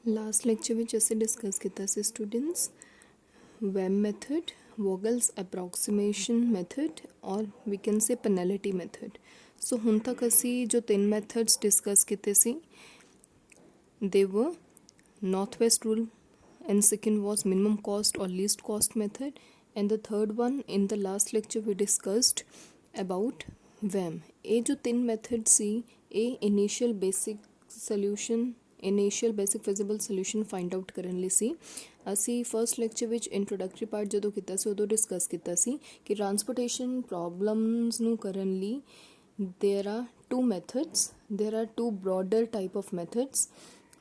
Last lecture में असीं discuss किया सी students VAM method, Vogel's approximation method और we can say penalty method. So हुण तक असी जो 3 मैथड्स डिस्कस किए सी they were north west rule and second was minimum cost और least cost method and the third one in the last lecture we discussed about VAM. ये जो 3 method सी ये initial basic solution initial basic feasible solution find out करन लई सी। असी first lecture विच introductory part जो किया सी उदों डिस्कस किया सी कि ट्रांसपोर्टेशन प्रॉब्लम्स नूं करन लई there are 2 methods, there are 2 broader type of methods.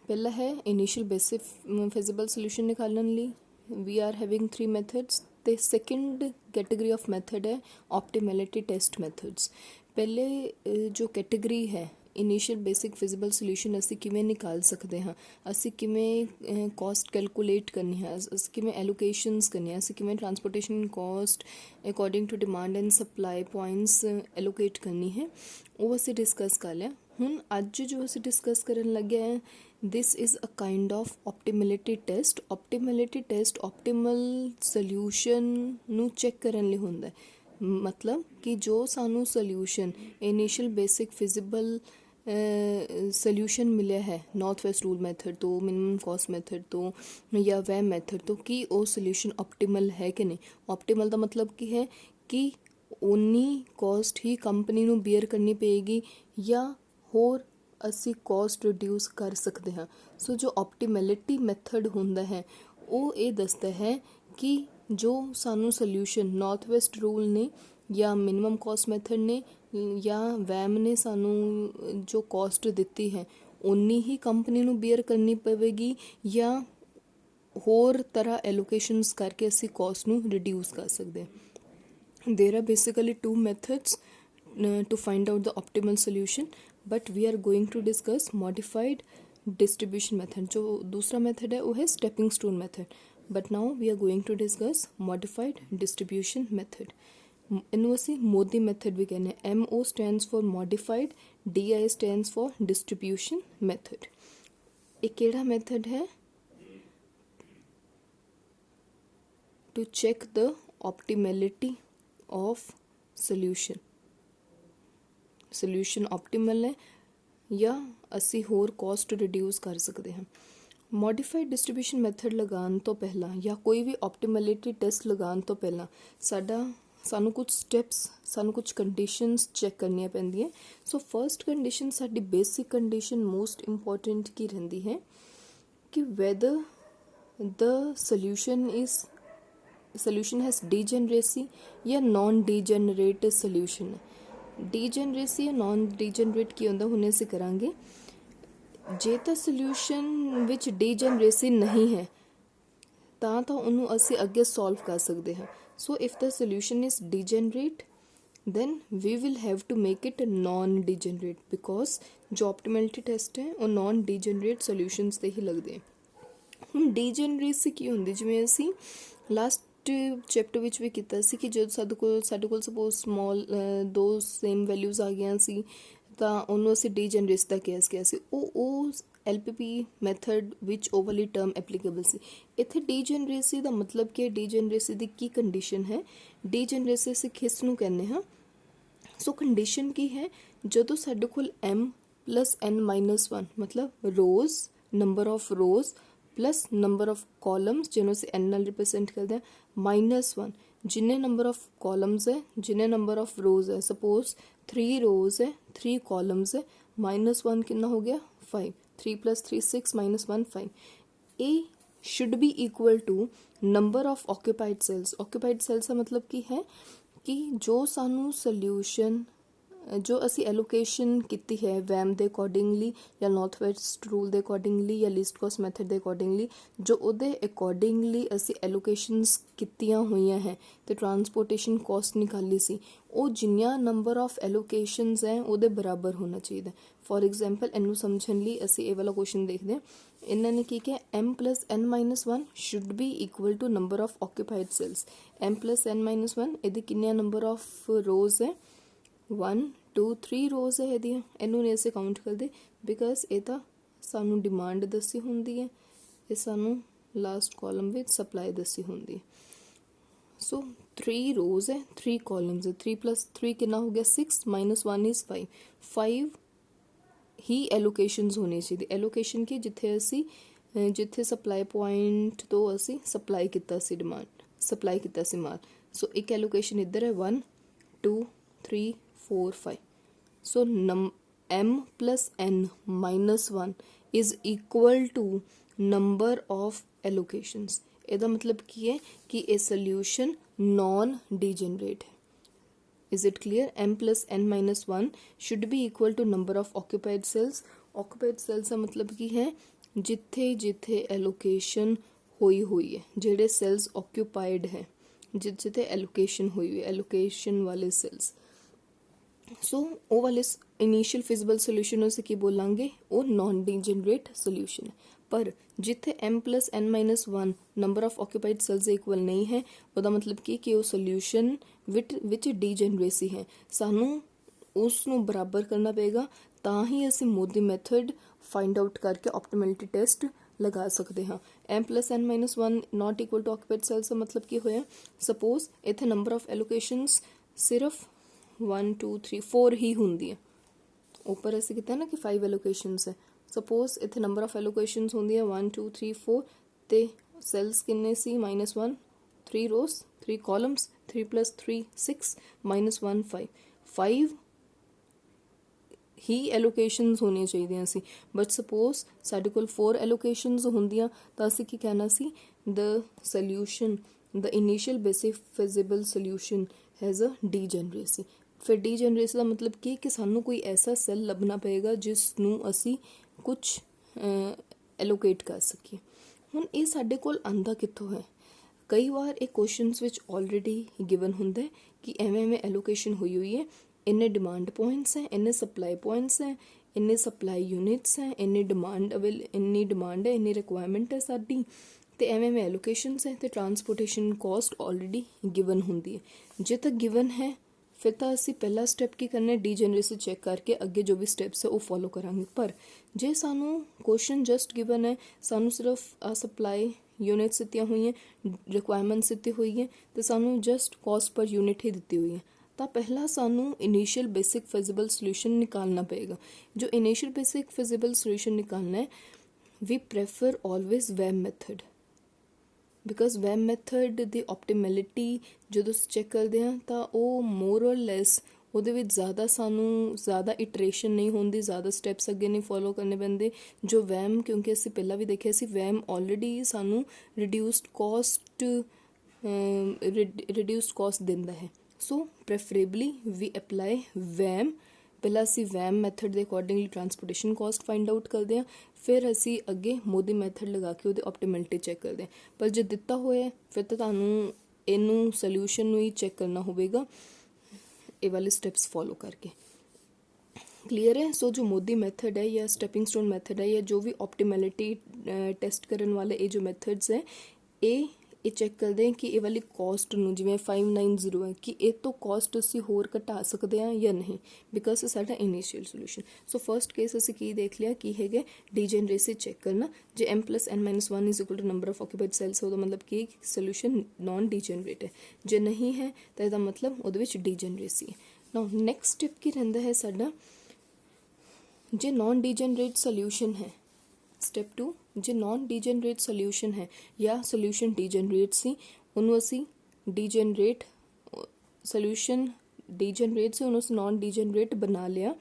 पहला है इनिशियल बेसिक फिजिबल सोल्यूशन निकालने लई वी आर हैविंग 3 मैथड्स। ते सेकेंड कैटेगरी ऑफ मैथड है ऑप्टिमैलिटी टेस्ट मैथड्स। पहले जो कैटेगरी है इनिशियल बेसिक फिजिबल सोल्यूशन असी किवें निकाल सकते हाँ, असी किवें कॉस्ट कैलकुलेट करनी है, असी किवें एलोकेशंस करनी है, असी किवें transportation cost according to demand and supply points allocate करनी है, वो असी डिस्कस कर लिया। हुण अज जो असी डिस्कस करन लगे हैं this is a kind of optimality test. Optimality test optimal solution नूं चैक करन लई हुंदा है, मतलब कि जो सानू solution initial basic feasible solution मिले है नॉर्थ वेस्ट रूल मैथड तो मिनिमम कॉस्ट मैथड तो या वैम मैथड तो कि वो सोल्यूशन ऑप्टिमल है कि नहीं। ऑप्टिमल का मतलब की है कि उन्नी कॉस्ट ही कंपनी नूं बीयर करनी पेगी या होर असी कॉस्ट रिड्यूस कर सकते हैं। सो जो ऑप्टिमैलिटी मैथड हुंदा है वो ये दसदा है कि जो सानू सोल्यूशन नॉर्थ वेस्ट रूल ने या मिनिमम कॉस्ट मैथड ने या वैम ने सानू जो कॉस्ट दिती है उन्नी ही कंपनी नूं बीयर करनी पवेगी या होर तरह एलोकेशंस करके असी कॉस्ट नूं रिड्यूस कर सकते हैं। There are basically 2 methods to find out the optimal solution but we are going to discuss modified distribution method. जो दूसरा मैथड है वो है stepping stone method, but now we are going to discuss modified distribution method. इनू असी Modi method भी कहने। MO stands for modified, DI stands for distribution method। एक केड़ा मैथड है to check the optimality of solution। solution optimal है या असी होर कॉस्ट रिड्यूस कर सकते हैं। मॉडिफाइड डिस्ट्रीब्यूशन मैथड लगान तो पहला या कोई भी ऑप्टिमैलिटी टेस्ट लगान तो पहला सानू कुछ स्टैप्स सानू कुछ कंडीशंस चेक करनियां पैंदियां। सो फर्स्ट कंडीशन साडी बेसिक कंडीशन मोस्ट इंपॉर्टेंट की रहिंदी है कि weather the solution has degeneracy या नॉन डीजेनरेट सोल्यूशन है। डीजेनरेसी या नॉन डीजेनरेट की हुंदा हुणे असीं करांगे। जे तो सोल्यूशन विच डीजेनरेसी नहीं है ਤਾਂ ਉਹਨੂੰ ਅਸੀਂ ਅੱਗੇ ਸੋਲਵ ਕਰ ਸਕਦੇ ਹਾਂ। So if the solution is degenerate then we will have to make it non degenerate because जो optimality test है वो non degenerate solutions ਤੇ ਹੀ ਲੱਗਦੇ हैं। ਹੁਣ degeneracy ਕੀ ਹੁੰਦੀ, ਜਿਵੇਂ ਅਸੀਂ ਲਾਸਟ ਚੈਪਟਰ ਵਿੱਚ ਵੀ ਕੀਤਾ ਸੀ ਕਿ ਜਦੋਂ ਸਾਡੇ ਕੋਲ ਸਪੋਜ਼ ਸਮੋਲ 2 ਸੇਮ ਵੈਲਿਊਜ਼ ਆ ਗਈਆਂ ਸੀ ਤਾਂ ਉਹਨੂੰ ਅਸੀਂ ਡੀਜਨਰੇਸੀ ਦਾ ਕੇਸ ਕਿਹਾ ਸੀ। ਉਹ LPP ਮੈਥਡ ਵਿੱਚ ਉਹ ਵਾਲੀ ਟਰਮ ਐਪਲੀਕੇਬਲ ਸੀ। ਇੱਥੇ ਡੀਜਨਰੇਸੀ ਦਾ ਮਤਲਬ ਕਿ ਡੀਜਨਰੇਸੀ ਦੀ ਕੀ ਕੰਡੀਸ਼ਨ ਹੈ। ਡੀਜਨਰੇਸੀ ਅਸੀਂ ਕਿਸ ਨੂੰ ਕਹਿੰਦੇ ਹਾਂ। ਸੋ ਕੰਡੀਸ਼ਨ ਕੀ ਹੈ, ਜਦੋਂ ਸਾਡੇ ਕੋਲ m + n-1 ਮਤਲਬ rows number of rows plus number of columns जिन्हों से n नाल रिप्रेजेंट करते हैं -1 जिन्ने नंबर ऑफ कॉलम्स है जिन्ने नंबर ऑफ रोज है। सपोज 3 रोज है 3 कॉलम्स है -1 कितना हो गया 5। 3 + 3 6 -1 5। A should be equal to number of occupied cells. Occupied cells का मतलब की है कि जो सानू सोल्यूशन जो असी एलोकेशन की है वैम के अकॉर्डिंगली या नॉर्थ वेस्ट रूल के अकॉर्डिंगली या लीस्ट कॉस्ट मैथड के अकॉर्डिंगली जो उहदे अकॉर्डिंगली असी एलोकेशनस कीतियां हुई हैं तो ट्रांसपोर्टेशन कॉस्ट निकाली सी वो जिन्नियां नंबर ऑफ एलोकेशनस हैं उहदे बराबर होना चाहिए। फॉर एग्जाम्पल इनू समझण लई असी ये वाला क्वेश्चन देखते हैं। इन्होंने की क्या m + n-1 should be equal to number of occupied cells. m + n-1 ਇਹਦੇ ਕਿੰਨੇ नंबर ऑफ रोज है 1 2 3 रोज है ਇਹਦੀਆਂ। ਇਹਨੂੰ ਨਹੀਂ ਅਸੀਂ ਕਾਊਂਟ ਕਰਦੇ ਬਿਕਾਜ਼ ਇਹ ਤਾਂ ਸਾਨੂੰ ਡਿਮਾਂਡ ਦੱਸੀ ਹੁੰਦੀ ਹੈ ਇਹ ਸਾਨੂੰ ਲਾਸਟ ਕਾਲਮ ਵਿੱਚ ਸਪਲਾਈ ਦੱਸੀ ਹੁੰਦੀ ਹੈ। ਸੋ 3 rows ਹੈ 3 columns ਹੈ, 3 + 3 ਕਿੰਨਾ ਹੋ ਗਿਆ 6 -1 is 5 5 ਹੀ ਐਲੋਕੇਸ਼ਨਸ ਹੋਣੀ ਚਾਹੀਦੀ। ਐਲੋਕੇਸ਼ਨ ਕੀ ਜਿੱਥੇ ਅਸੀਂ ਜਿੱਥੇ ਸਪਲਾਈ ਪੁਆਇੰਟ ਤੋਂ ਅਸੀਂ ਸਪਲਾਈ ਕੀਤਾ ਸੀ ਮਾਲ। ਸੋ ਇੱਕ ਐਲੋਕੇਸ਼ਨ ਇੱਧਰ ਹੈ 1 2 3 4 5। ਸੋ m + n - 1 is equal to number of allocations। ਇਹਦਾ ਮਤਲਬ ਕੀ ਹੈ ਕਿ ਇਹ ਸੋਲਿਊਸ਼ਨ ਨॉन ਡੀਜਨਰੇਟ ਹੈ। Is it clear? m + n - 1 should be equal to number of occupied cells। occupied cells ਦਾ ਮਤਲਬ ਕੀ ਹੈ ਜਿੱਥੇ ਜਿੱਥੇ ਐਲੋਕੇਸ਼ਨ ਹੋਈ ਹੈ, ਜਿਹੜੇ ਸੈਲਸ occupied ਹੈ, ਜਿੱਥੇ ਐਲੋਕੇਸ਼ਨ ਹੋਈ ਹੈ, ਐਲੋਕੇਸ਼ਨ ਵਾਲੇ ਸੈਲਸ। ਸੋ ਉਹ ਵਾਲੇ ਇਨੀਸ਼ੀਅਲ ਫਿਜ਼ੀਬਲ ਸੋਲਿਊਸ਼ਨ ਅਸੀਂ ਕੀ ਬੋਲਾਂਗੇ, ਉਹ ਨॉन ਡੀਜਨਰੇਟ ਸੋਲਿਊਸ਼ਨ ਹੈ। ਪਰ ਜਿੱਥੇ m + n - 1 number of occupied cells ਦੇ ਇਕੁਅਲ ਨਹੀਂ ਹੈ, ਉਹਦਾ ਮਤਲਬ ਕੀ ਕਿ ਉਹ ਸੋਲਿਊਸ਼ਨ ਵਿੱਚ ਡੀਜਨਰੇਸੀ ਹੈ। ਸਾਨੂੰ ਉਸ ਨੂੰ ਬਰਾਬਰ ਕਰਨਾ ਪਏਗਾ ਤਾਂ ਹੀ ਅਸੀਂ ਮੋਦੀ ਮੈਥਡ ਫਾਈਂਡ ਆਊਟ ਕਰਕੇ ਆਪਟੀਮੈਲਿਟੀ ਟੈਸਟ ਲਗਾ ਸਕਦੇ ਹਾਂ। m + n - 1 not equal to occupied cells ਦਾ ਮਤਲਬ ਕੀ ਹੋਇਆ, ਸਪੋਜ਼ ਇੱਥੇ ਨੰਬਰ ਆਫ ਐਲੋਕੇਸ਼ਨਸ ਸਿਰਫ 1 2 3 4 ਹੀ ਹੁੰਦੀ ਹੈ। ਉੱਪਰ ਅਸੀਂ ਕੀਤਾ ਨਾ ਕਿ 5 ਐਲੋਕੇਸ਼ਨਸ ਹੈ। ਸਪੋਜ਼ ਇੱਥੇ ਨੰਬਰ ਆਫ ਐਲੋਕੇਸ਼ਨਸ ਹੁੰਦੀਆਂ 1 2 3 4 ਤੇ ਸੈਲਸ ਕਿੰਨੇ ਸੀ -1 3 rows 3 columns 3 + 3 6 -1 5 5 ਹੀ ਐਲੋਕੇਸ਼ਨਸ ਹੋਣੀਆਂ ਚਾਹੀਦੀਆਂ ਸੀ। ਬਟ ਸਪੋਜ਼ ਸਾਡੇ ਕੋਲ 4 ਐਲੋਕੇਸ਼ਨਸ ਹੁੰਦੀਆਂ ਤਾਂ ਅਸੀਂ ਕੀ ਕਹਿਣਾ ਸੀ, the solution the initial basic feasible solution has a degeneracy. ਫਿਰ ਡੀਜਨਰੇਸੀ ਦਾ ਮਤਲਬ ਕੀ ਕਿ ਸਾਨੂੰ ਕੋਈ ਐਸਾ ਸੈੱਲ ਲੱਭਣਾ ਪਏਗਾ ਜਿਸ ਨੂੰ ਅਸੀਂ ਕੁਛ ਐਲੋਕੇਟ ਕਰ ਸਕੀਏ। ਹੁਣ ਇਹ ਸਾਡੇ ਕੋਲ ਆਂਦਾ ਕਿੱਥੋਂ ਹੈ, ਕਈ ਵਾਰ ਇਹ ਕੁਐਸਚਨਸ ਵਿੱਚ ਆਲਰੇਡੀ ਗਿਵਨ ਹੁੰਦਾ ਹੈ ਕਿ ਐਵੇਂ ਐਲੋਕੇਸ਼ਨ ਹੋਈ ਹੈ, ਇੰਨੇ ਡਿਮਾਂਡ ਪੁਆਇੰਟਸ ਹੈ, ਇੰਨੇ ਸਪਲਾਈ ਪੁਆਇੰਟਸ ਹੈ, ਇੰਨੇ ਸਪਲਾਈ ਯੂਨਿਟਸ ਹੈ, ਇੰਨੀ ਡਿਮਾਂਡ ਹੈ, ਇੰਨੀ ਰਿਕੁਆਇਰਮੈਂਟ ਹੈ ਸਾਡੀ, ਤੇ ਐਵੇਂ ਐਲੋਕੇਸ਼ਨਸ ਹੈ ਤੇ ਟਰਾਂਸਪੋਰਟੇਸ਼ਨ ਕਾਸਟ ਆਲਰੇਡੀ ਗਿਵਨ ਹੁੰਦੀ ਹੈ। ਜੇ ਤਾਂ ਗਿਵਨ ਹੈ ਫਿਰ ਤਾਂ ਅਸੀਂ ਪਹਿਲਾ ਸਟੈਪ ਕੀ ਕਰਨਾ, ਡੀਜਨਰੇਸੀ ਚੈੱਕ ਕਰਕੇ ਅੱਗੇ ਜੋ ਵੀ ਸਟੈਪਸ ਹੈ ਉਹ ਫੋਲੋ ਕਰਾਂਗੇ। ਪਰ ਜੇ ਸਾਨੂੰ ਕੁਐਸਚਨ ਜਸਟ ਗਿਵਨ ਹੈ, ਸਾਨੂੰ ਸਿਰਫ ਸਪਲਾਈ ਯੂਨਿਟਸ ਦਿੱਤੀਆਂ ਹੋਈਆਂ, ਰਿਕੁਆਇਰਮੈਂਟਸ ਦਿੱਤੀ ਹੋਈ ਹੈ ਤੇ ਸਾਨੂੰ ਜਸਟ ਕਾਸਟ ਪਰ ਯੂਨਿਟ ਹੀ ਦਿੱਤੀ ਹੋਈ ਹੈ, ਤਾਂ ਪਹਿਲਾਂ ਸਾਨੂੰ ਇਨੀਸ਼ੀਅਲ ਬੇਸਿਕ ਫਿਜ਼ੀਬਲ ਸੋਲਿਊਸ਼ਨ ਨਿਕਾਲਣਾ ਪਏਗਾ। ਜੋ ਇਨੀਸ਼ੀਅਲ ਬੇਸਿਕ ਫਿਜ਼ੀਬਲ ਸੋਲਿਊਸ਼ਨ ਨਿਕਾਲਣਾ ਹੈ, we prefer always VAM method, because VAM method ਦੀ ਆਪਟੀਮੈਲਿਟੀ ਜਦੋਂ ਚੈੱਕ ਕਰਦੇ ਹਾਂ ਤਾਂ ਉਹ ਮੋਰ ਔਰ ਲੈਸ ਉਹਦੇ ਵਿੱਚ ਸਾਨੂੰ ਜ਼ਿਆਦਾ ਇਟਰੇਸ਼ਨ ਨਹੀਂ ਹੁੰਦੀ, ਜ਼ਿਆਦਾ ਸਟੈਪਸ ਅੱਗੇ ਨਹੀਂ ਫੋਲੋ ਕਰਨੇ ਪੈਂਦੇ। ਜੋ ਵੈਮ, ਕਿਉਂਕਿ ਅਸੀਂ ਪਹਿਲਾਂ ਵੀ ਦੇਖਿਆ ਸੀ, ਵੈਮ ਆਲਰੇਡੀ ਸਾਨੂੰ ਰਿਡਿਊਸਡ ਕਾਸਟ ਦਿੰਦਾ ਹੈ। So preferably we apply VAM. ਪਹਿਲਾਂ ਅਸੀਂ ਵੈਮ ਮੈਥਡ ਦੇ accordingly transportation cost find out ਕਰਦੇ ਹਾਂ, ਫਿਰ ਅਸੀਂ ਅੱਗੇ ਮੋਦੀ ਮੈਥਡ ਲਗਾ ਕੇ ਉਹਦੇ ਆਪਟੀਮੈਲਿਟੀ ਚੈੱਕ ਕਰਦੇ ਹਾਂ। ਪਰ ਜੇ ਦਿੱਤਾ ਹੋਇਆ ਫਿਰ ਤਾਂ ਤੁਹਾਨੂੰ ਇਹਨੂੰ ਸੋਲਿਊਸ਼ਨ ਨੂੰ ਹੀ ਚੈੱਕ ਕਰਨਾ ਹੋਵੇਗਾ ਇਹ ਵਾਲੇ ਸਟੈਪਸ ਫੋਲੋ ਕਰਕੇ। ਕਲੀਅਰ ਹੈ? ਸੋ ਜੋ ਮੋਦੀ ਮੈਥਡ ਹੈ ਜਾਂ ਸਟੈਪਿੰਗ ਸਟੋਨ ਮੈਥਡ ਹੈ ਜਾਂ ਜੋ ਵੀ ਆਪਟੀਮੈਲਿਟੀ ਟੈਸਟ ਕਰਨ ਵਾਲੇ ਇਹ ਜੋ ਮੈਥਡਸ ਹੈ, ਇਹ ਚੈੱਕ ਕਰਦੇ ਹਾਂ ਕਿ ਇਹ ਵਾਲੀ ਕਾਸਟ ਨੂੰ, ਜਿਵੇਂ 590 ਹੈ, ਕਿ ਇਹ ਤੋਂ ਕਾਸਟ ਅਸੀਂ ਹੋਰ ਘਟਾ ਸਕਦੇ ਹਾਂ ਜਾਂ ਨਹੀਂ, ਬਿਕਾਜ਼ ਸਾਡਾ ਇਨੀਸ਼ੀਅਲ ਸੋਲਿਊਸ਼ਨ। ਸੋ ਫਰਸਟ ਕੇਸ ਅਸੀਂ ਕੀ ਦੇਖ ਲਿਆ, ਕੀ ਹੈਗੇ ਡੀਜਨਰੇਸੀ ਚੈੱਕ ਕਰਨਾ। ਜੇ m + n - 1 is equal to number of occupied cells, ਉਹਦਾ ਮਤਲਬ ਕੀ ਸੋਲਿਊਸ਼ਨ ਨॉन ਡੀਜਨਰੇਟ ਹੈ। ਜੇ ਨਹੀਂ ਹੈ ਤਾਂ ਇਹਦਾ ਮਤਲਬ ਉਹਦੇ ਵਿੱਚ ਡੀਜਨਰੇਸੀ ਹੈ। ਨਾਓ ਨੈਕਸਟ ਸਟੈਪ ਕੀ ਰਹਿੰਦਾ ਹੈ ਸਾਡਾ, ਜੇ ਨॉन ਡੀਜਨਰੇਟ ਸੋਲਿਊਸ਼ਨ ਹੈ, ਸਟੈਪ 2, ਜੇ ਨॉन ਡੀਜਨਰੇਟ ਸੋਲਿਊਸ਼ਨ ਹੈ ਜਾਂ ਸੋਲਿਊਸ਼ਨ ਡੀਜਨਰੇਟ ਸੀ, ਉਹਨੂੰ ਅਸੀਂ ਡੀਜਨਰੇਟ ਸੋਲਿਊਸ਼ਨ ਡੀਜਨਰੇਟ ਸੀ, ਉਹਨੂੰ ਅਸੀਂ ਨॉन ਡੀਜਨਰੇਟ ਬਣਾ ਲਿਆ,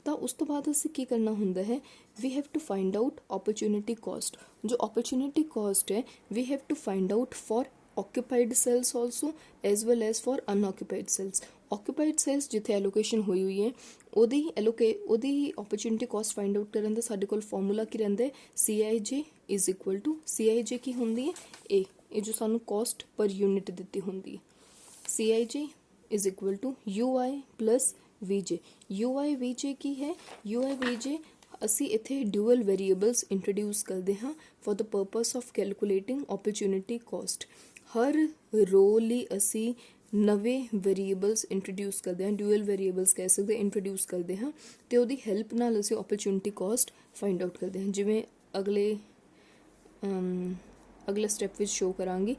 ਤਾਂ ਉਸ ਤੋਂ ਬਾਅਦ ਅਸੀਂ ਕੀ ਕਰਨਾ ਹੁੰਦਾ ਹੈ, we have to find out opportunity cost. ਜੋ ਓਪਰਚੁਨਿਟੀ ਕਾਸਟ ਹੈ, we have to find out for occupied cells also as well as for unoccupied cells। occupied cells ਜਿੱਥੇ ਐਲੋਕੇਸ਼ਨ ਹੋਈ ਹੈ ਉਹਦੀ ਓਪਰਚੁਨਿਟੀ ਕਾਸਟ ਫਾਈਂਡ ਆਊਟ ਕਰਨ ਦਾ ਸਾਡੇ ਕੋਲ formula ਕੀ ਰਹਿੰਦਾ ਹੈ, CIJ is equal to, CIJ ਕੀ ਹੁੰਦੀ ਹੈ, ਇਹ ਜੋ ਸਾਨੂੰ ਕਾਸਟ ਪਰ ਯੂਨਿਟ ਦਿੱਤੀ ਹੁੰਦੀ ਹੈ, CIJ is equal to UI plus VJ। UI VJ ਕੀ ਹੈ, UI VJ ਅਸੀਂ ਇੱਥੇ ਡਿਊਅਲ ਵੇਰੀਏਬਲਸ ਇੰਟਰੋਡਿਊਸ ਕਰਦੇ ਹਾਂ for the purpose of calculating opportunity cost. ਹਰ ਰੋ ਲਈ ਅਸੀਂ ਨਵੇਂ ਵੇਰੀਏਬਲਸ ਇੰਟਰੋਡਿਊਸ ਕਰਦੇ ਹਾਂ, ਡਿਊਅਲ ਵੇਰੀਏਬਲਸ ਕਹਿ ਸਕਦੇ ਇੰਟਰੋਡਿਊਸ ਕਰਦੇ ਹਾਂ, ਤੇ ਉਹਦੀ ਹੈਲਪ ਨਾਲ ਅਸੀਂ ਓਪਰਚੁਨਿਟੀ ਕਾਸਟ ਫਾਈਂਡ ਆਊਟ ਕਰਦੇ ਹਾਂ। ਜਿਵੇਂ ਅਗਲੇ ਅਗਲੇ ਸਟੈਪ ਵਿੱਚ ਸ਼ੋ ਕਰਾਂਗੀ।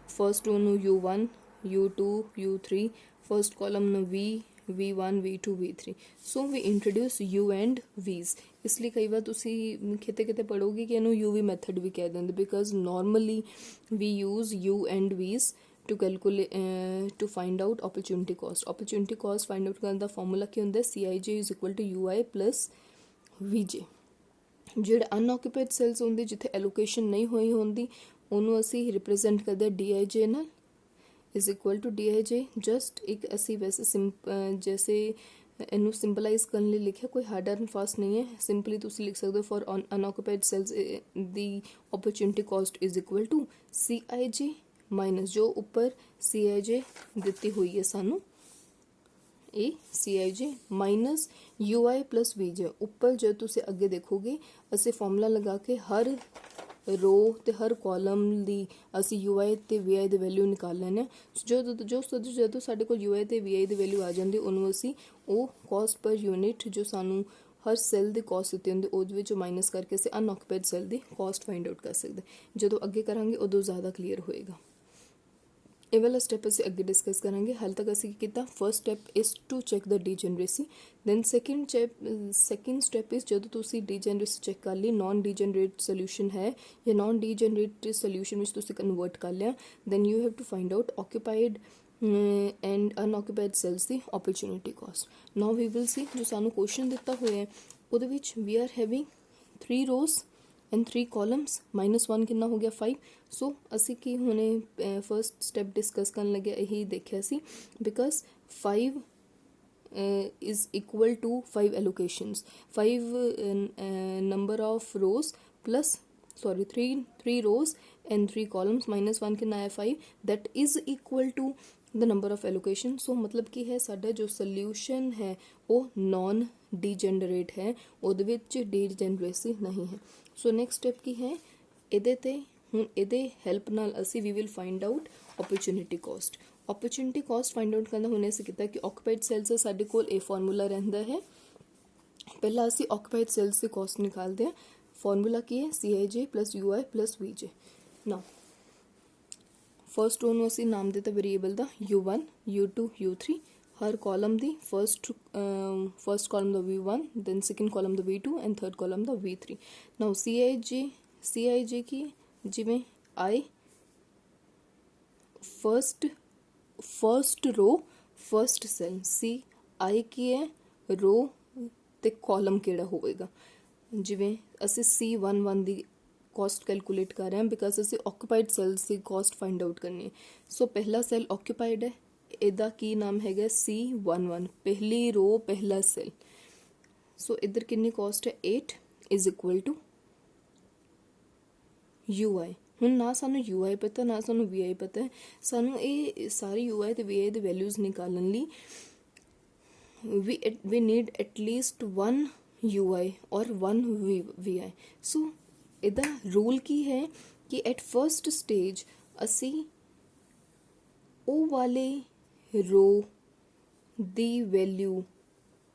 ਫਸਟ ਰੋ ਨੂੰ U1 U2 U3, first column ਨੂੰ V1 V2 V3। So we introduce U and V's। ਇਸ ਲਈ ਕਈ ਵਾਰ ਤੁਸੀਂ ਕਿਤੇ ਕਿਤੇ ਪੜ੍ਹੋਗੇ ਕਿ ਇਹਨੂੰ UV ਮੈਥਡ ਵੀ ਕਹਿ ਦਿੰਦੇ, because normally we use U and V's to calculate to find out opportunity cost। opportunity cost find out ਕਰਨ ਦਾ ਫਾਰਮੂਲਾ ਕੀ ਹੁੰਦਾ? CIJ is equal to UI plus VJ। ਜਿਹੜੇ ਅਨਆਕੂਪਾਈਡ ਸੈਲਸ ਹੁੰਦੇ ਜਿੱਥੇ ਐਲੋਕੇਸ਼ਨ ਨਹੀਂ ਹੋਈ ਹੁੰਦੀ ਉਹਨੂੰ ਅਸੀਂ ਰਿਪਰੇਜ਼ੈਂਟ ਕਰਦੇ DIJ ਨਾਲ, is equal to DIJ। Just ਇੱਕ ਅਸੀਂ ਵੈਸੇ ਜੈਸੇ ਇਹਨੂੰ ਸਿੰਪਲਾਈਜ਼ ਕਰਨ ਲਈ ਲਿਖਿਆ, ਕੋਈ ਹਾਰਡ ਐਂਡ ਫਾਸਟ ਨਹੀਂ ਹੈ। ਸਿੰਪਲੀ ਤੁਸੀਂ ਲਿਖ ਸਕਦੇ ਹੋ ਫॉर ਅਨਆਕੂਪਾਈਡ ਸੈਲਸ ਦੀ opportunity cost is equal to CIJ minus ਜੋ ਉੱਪਰ CIJ ਦਿੱਤੀ ਹੋਈ ਹੈ ਸਾਨੂੰ, ਇਹ CIJ minus UI plus VJ। ਉੱਪਰ ਜਦ ਤੁਸੀਂ ਅੱਗੇ ਦੇਖੋਗੇ ਅਸੀਂ ਫਾਰਮੂਲਾ ਲਗਾ ਕੇ ਹਰ ਰੋ ਤੇ ਹਰ ਕਾਲਮ ਦੀ ਅਸੀਂ UI ਤੇ VI ਦੀ ਵੈਲਿਊ ਨਿਕਾਲ ਲੈਂਦੇ ਹਾਂ। ਜਦੋਂ ਸਾਡੇ ਕੋਲ UI ਤੇ VI ਦੀ ਵੈਲਿਊ ਆ ਜਾਂਦੀ ਉਹਨੂੰ ਅਸੀਂ ਉਹ ਕਾਸਟ ਪਰ ਯੂਨਿਟ ਜੋ ਸਾਨੂੰ ਹਰ ਸੈੱਲ ਦੀ ਕਾਸਟ ਦਿੱਤੀ ਹੁੰਦੀ ਉਹਦੇ ਵਿੱਚੋਂ ਮਾਈਨਸ ਕਰਕੇ ਅਸੀਂ ਅਨਆਕੂਪਾਈਡ ਸੈੱਲ ਦੀ ਕਾਸਟ ਫਾਈਂਡ ਆਊਟ ਕਰ ਸਕਦੇ। ਜਦੋਂ ਅੱਗੇ ਕਰਾਂਗੇ ਉਦੋਂ ਜ਼ਿਆਦਾ ਕਲੀਅਰ ਹੋਏਗਾ। ਇਹ ਵਾਲਾ ਸਟੈਪ ਅਸੀਂ ਅੱਗੇ ਡਿਸਕਸ ਕਰਾਂਗੇ। ਹਾਲੇ ਤੱਕ ਅਸੀਂ ਕੀ ਕੀਤਾ? First step is to check the degeneracy. Then second step is ਜਦੋਂ ਤੁਸੀਂ ਡੀਜਨਰੇਸੀ ਚੈੱਕ ਕਰ ਲਈ, ਨॉन ਡੀਜਨਰੇਟ ਸੋਲੂਸ਼ਨ ਹੈ ਜਾਂ ਨॉन ਡੀਜਨਰੇਟ ਸੋਲੂਸ਼ਨ ਵਿੱਚ ਤੁਸੀਂ ਕਨਵਰਟ ਕਰ ਲਿਆ, then you have to find out occupied and unoccupied cells ਦੀ opportunity cost। Now we will see ਜੋ ਸਾਨੂੰ ਕੁਐਸਚਨ ਦਿੱਤਾ ਹੋਇਆ ਹੈ ਉਹਦੇ ਵਿੱਚ we are having 3 rows and 3 columns, -1 ਕਿੰਨਾ ਹੋ ਗਿਆ 5। ਸੋ ਅਸੀਂ ਕੀ ਹੁਣੇ ਫਰਸਟ ਸਟੈਪ ਡਿਸਕਸ ਕਰਨ ਲੱਗਿਆ ਇਹੀ ਦੇਖਿਆ ਸੀ, because 5 is equal to 5 allocations, 5 number of rows plus 3 rows and 3 columns, -1 ਕਿੰਨਾ ਹੈ 5, that is equal to the number of allocations। ਸੋ ਮਤਲਬ ਕੀ ਹੈ ਸਾਡਾ ਜੋ ਸੋਲਿਊਸ਼ਨ ਹੈ ਉਹ ਨॉन ਡੀਜਨਰੇਟ ਹੈ, ਉਹਦੇ ਵਿੱਚ ਡੀਜਨਰੇਸੀ ਨਹੀਂ ਹੈ। ਸੋ ਨੈਕਸਟ ਸਟੈਪ ਕੀ ਹੈ? ਇਹਦੇ ਤੇ ਹੁਣ ਇਹਦੇ ਹੈਲਪ ਨਾਲ ਅਸੀਂ we will find out opportunity cost। opportunity cost find out ਕਰਨਾ ਹੁਣ ਅਸੀਂ ਕੀਤਾ ਕਿ ਆਕੂਪਾਈਡ ਸੈਲਸ ਸਾਡੇ ਕੋਲ ਇਹ ਫਾਰਮੂਲਾ ਰਹਿੰਦਾ ਹੈ। ਪਹਿਲਾਂ ਅਸੀਂ ਆਕੂਪਾਈਡ ਸੈਲਸ ਦੀ ਕਾਸਟ ਨਿਕਾਲਦੇ ਹਾਂ। ਫਾਰਮੂਲਾ ਕੀ ਹੈ? CIJ plus UI plus VJ। Now first row ਨੂੰ ਅਸੀਂ ਨਾਮ ਦਿੱਤਾ ਵੇਰੀਏਬਲ ਦਾ U1 U2 U3। ਹਰ ਕਾਲਮ ਦੀ ਫਸਟ ਕਾਲਮ ਦਾ V1, ਦੈਨ ਸੈਕਿੰਡ ਕਾਲਮ ਦਾ V2 ਐਂਡ ਥਰਡ ਕਾਲਮ ਦਾ V3। ਨਾਓ CIJ ਕੀ ਜਿਵੇਂ I first row first cell, CI ਕੀ ਹੈ ਰੋ ਤੇ ਕਾਲਮ ਕਿਹੜਾ ਹੋਵੇਗਾ। ਜਿਵੇਂ ਅਸੀਂ C11 ਦੀ ਕਾਸਟ ਕੈਲਕੂਲੇਟ ਕਰ ਰਹੇ ਹਾਂ ਬਿਕਾਜ਼ ਅਸੀਂ ਆਕੂਪਾਈਡ ਸੈਲਸ ਦੀ ਕਾਸਟ ਫਾਈਂਡ ਆਊਟ ਕਰਨੀ ਹੈ। ਸੋ ਪਹਿਲਾ ਸੈੱਲ ਆਕੂਪਾਈਡ ਹੈ, ਇਹਦਾ ਕੀ ਨਾਮ ਹੈਗਾ C11, ਪਹਿਲੀ ਰੋ ਪਹਿਲਾ ਸੈੱਲ। ਸੋ ਇੱਧਰ ਕਿੰਨੀ ਕਾਸਟ ਹੈ 8 ਇਜ਼ ਇਕੁਅਲ ਟੂ UI। ਹੁਣ ਨਾ ਸਾਨੂੰ UI ਪਤਾ ਨਾ ਸਾਨੂੰ VI ਪਤਾ ਹੈ, ਸਾਨੂੰ ਇਹ ਸਾਰੀ UI ਤੇ VI ਦੇ ਵੈਲਿਊਜ਼ ਨਿਕਾਲਣ ਲਈ we need at least 1 UI ਔਰ 1 VI। ਸੋ ਇਹਦਾ ਰੂਲ ਕੀ ਹੈ ਕਿ ਐਟ ਫਸਟ ਸਟੇਜ ਅਸੀਂ ਉਹ ਵਾਲੇ ਰੋ ਦੀ ਵੈਲਿਊ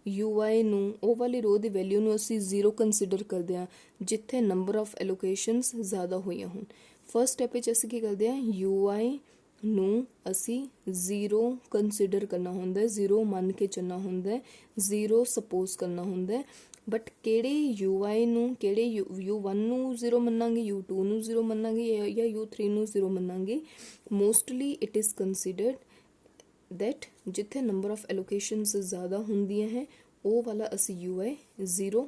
UI ਨੂੰ, ਉਹ ਵਾਲੀ ਰੋ ਦੀ ਵੈਲਿਊ ਨੂੰ ਅਸੀਂ 0 ਕੰਸੀਡਰ ਕਰਦੇ ਹਾਂ ਜਿੱਥੇ ਨੰਬਰ ਆਫ ਐਲੋਕੇਸ਼ਨਸ ਜ਼ਿਆਦਾ ਹੋਈਆਂ ਹੋਣ। ਫਸਟ ਸਟੈਪ ਵਿੱਚ ਅਸੀਂ ਕੀ ਕਰਦੇ ਹਾਂ? UI ਨੂੰ ਅਸੀਂ 0 ਕੰਸੀਡਰ ਕਰਨਾ ਹੁੰਦਾ ਹੈ, 0 ਮੰਨ ਕੇ ਚੱਲਣਾ ਹੁੰਦਾ ਹੈ, 0 ਸਪੋਜ਼ ਕਰਨਾ ਹੁੰਦਾ ਹੈ। ਬਟ ਕਿਹੜੇ UI ਨੂੰ, ਕਿਹੜੇ U1 ਨੂੰ 0 ਮੰਨਾਂਗੇ, U2 ਨੂੰ 0 ਮੰਨਾਂਗੇ ਜਾਂ U3 ਨੂੰ 0 ਮੰਨਾਂਗੇ? Mostly it is considered that ਜਿੱਥੇ ਨੰਬਰ ਆਫ ਐਲੋਕੇਸ਼ਨਸ ਜ਼ਿਆਦਾ ਹੁੰਦੀਆਂ ਹੈ ਉਹ ਵਾਲਾ ਅਸੀਂ UI 0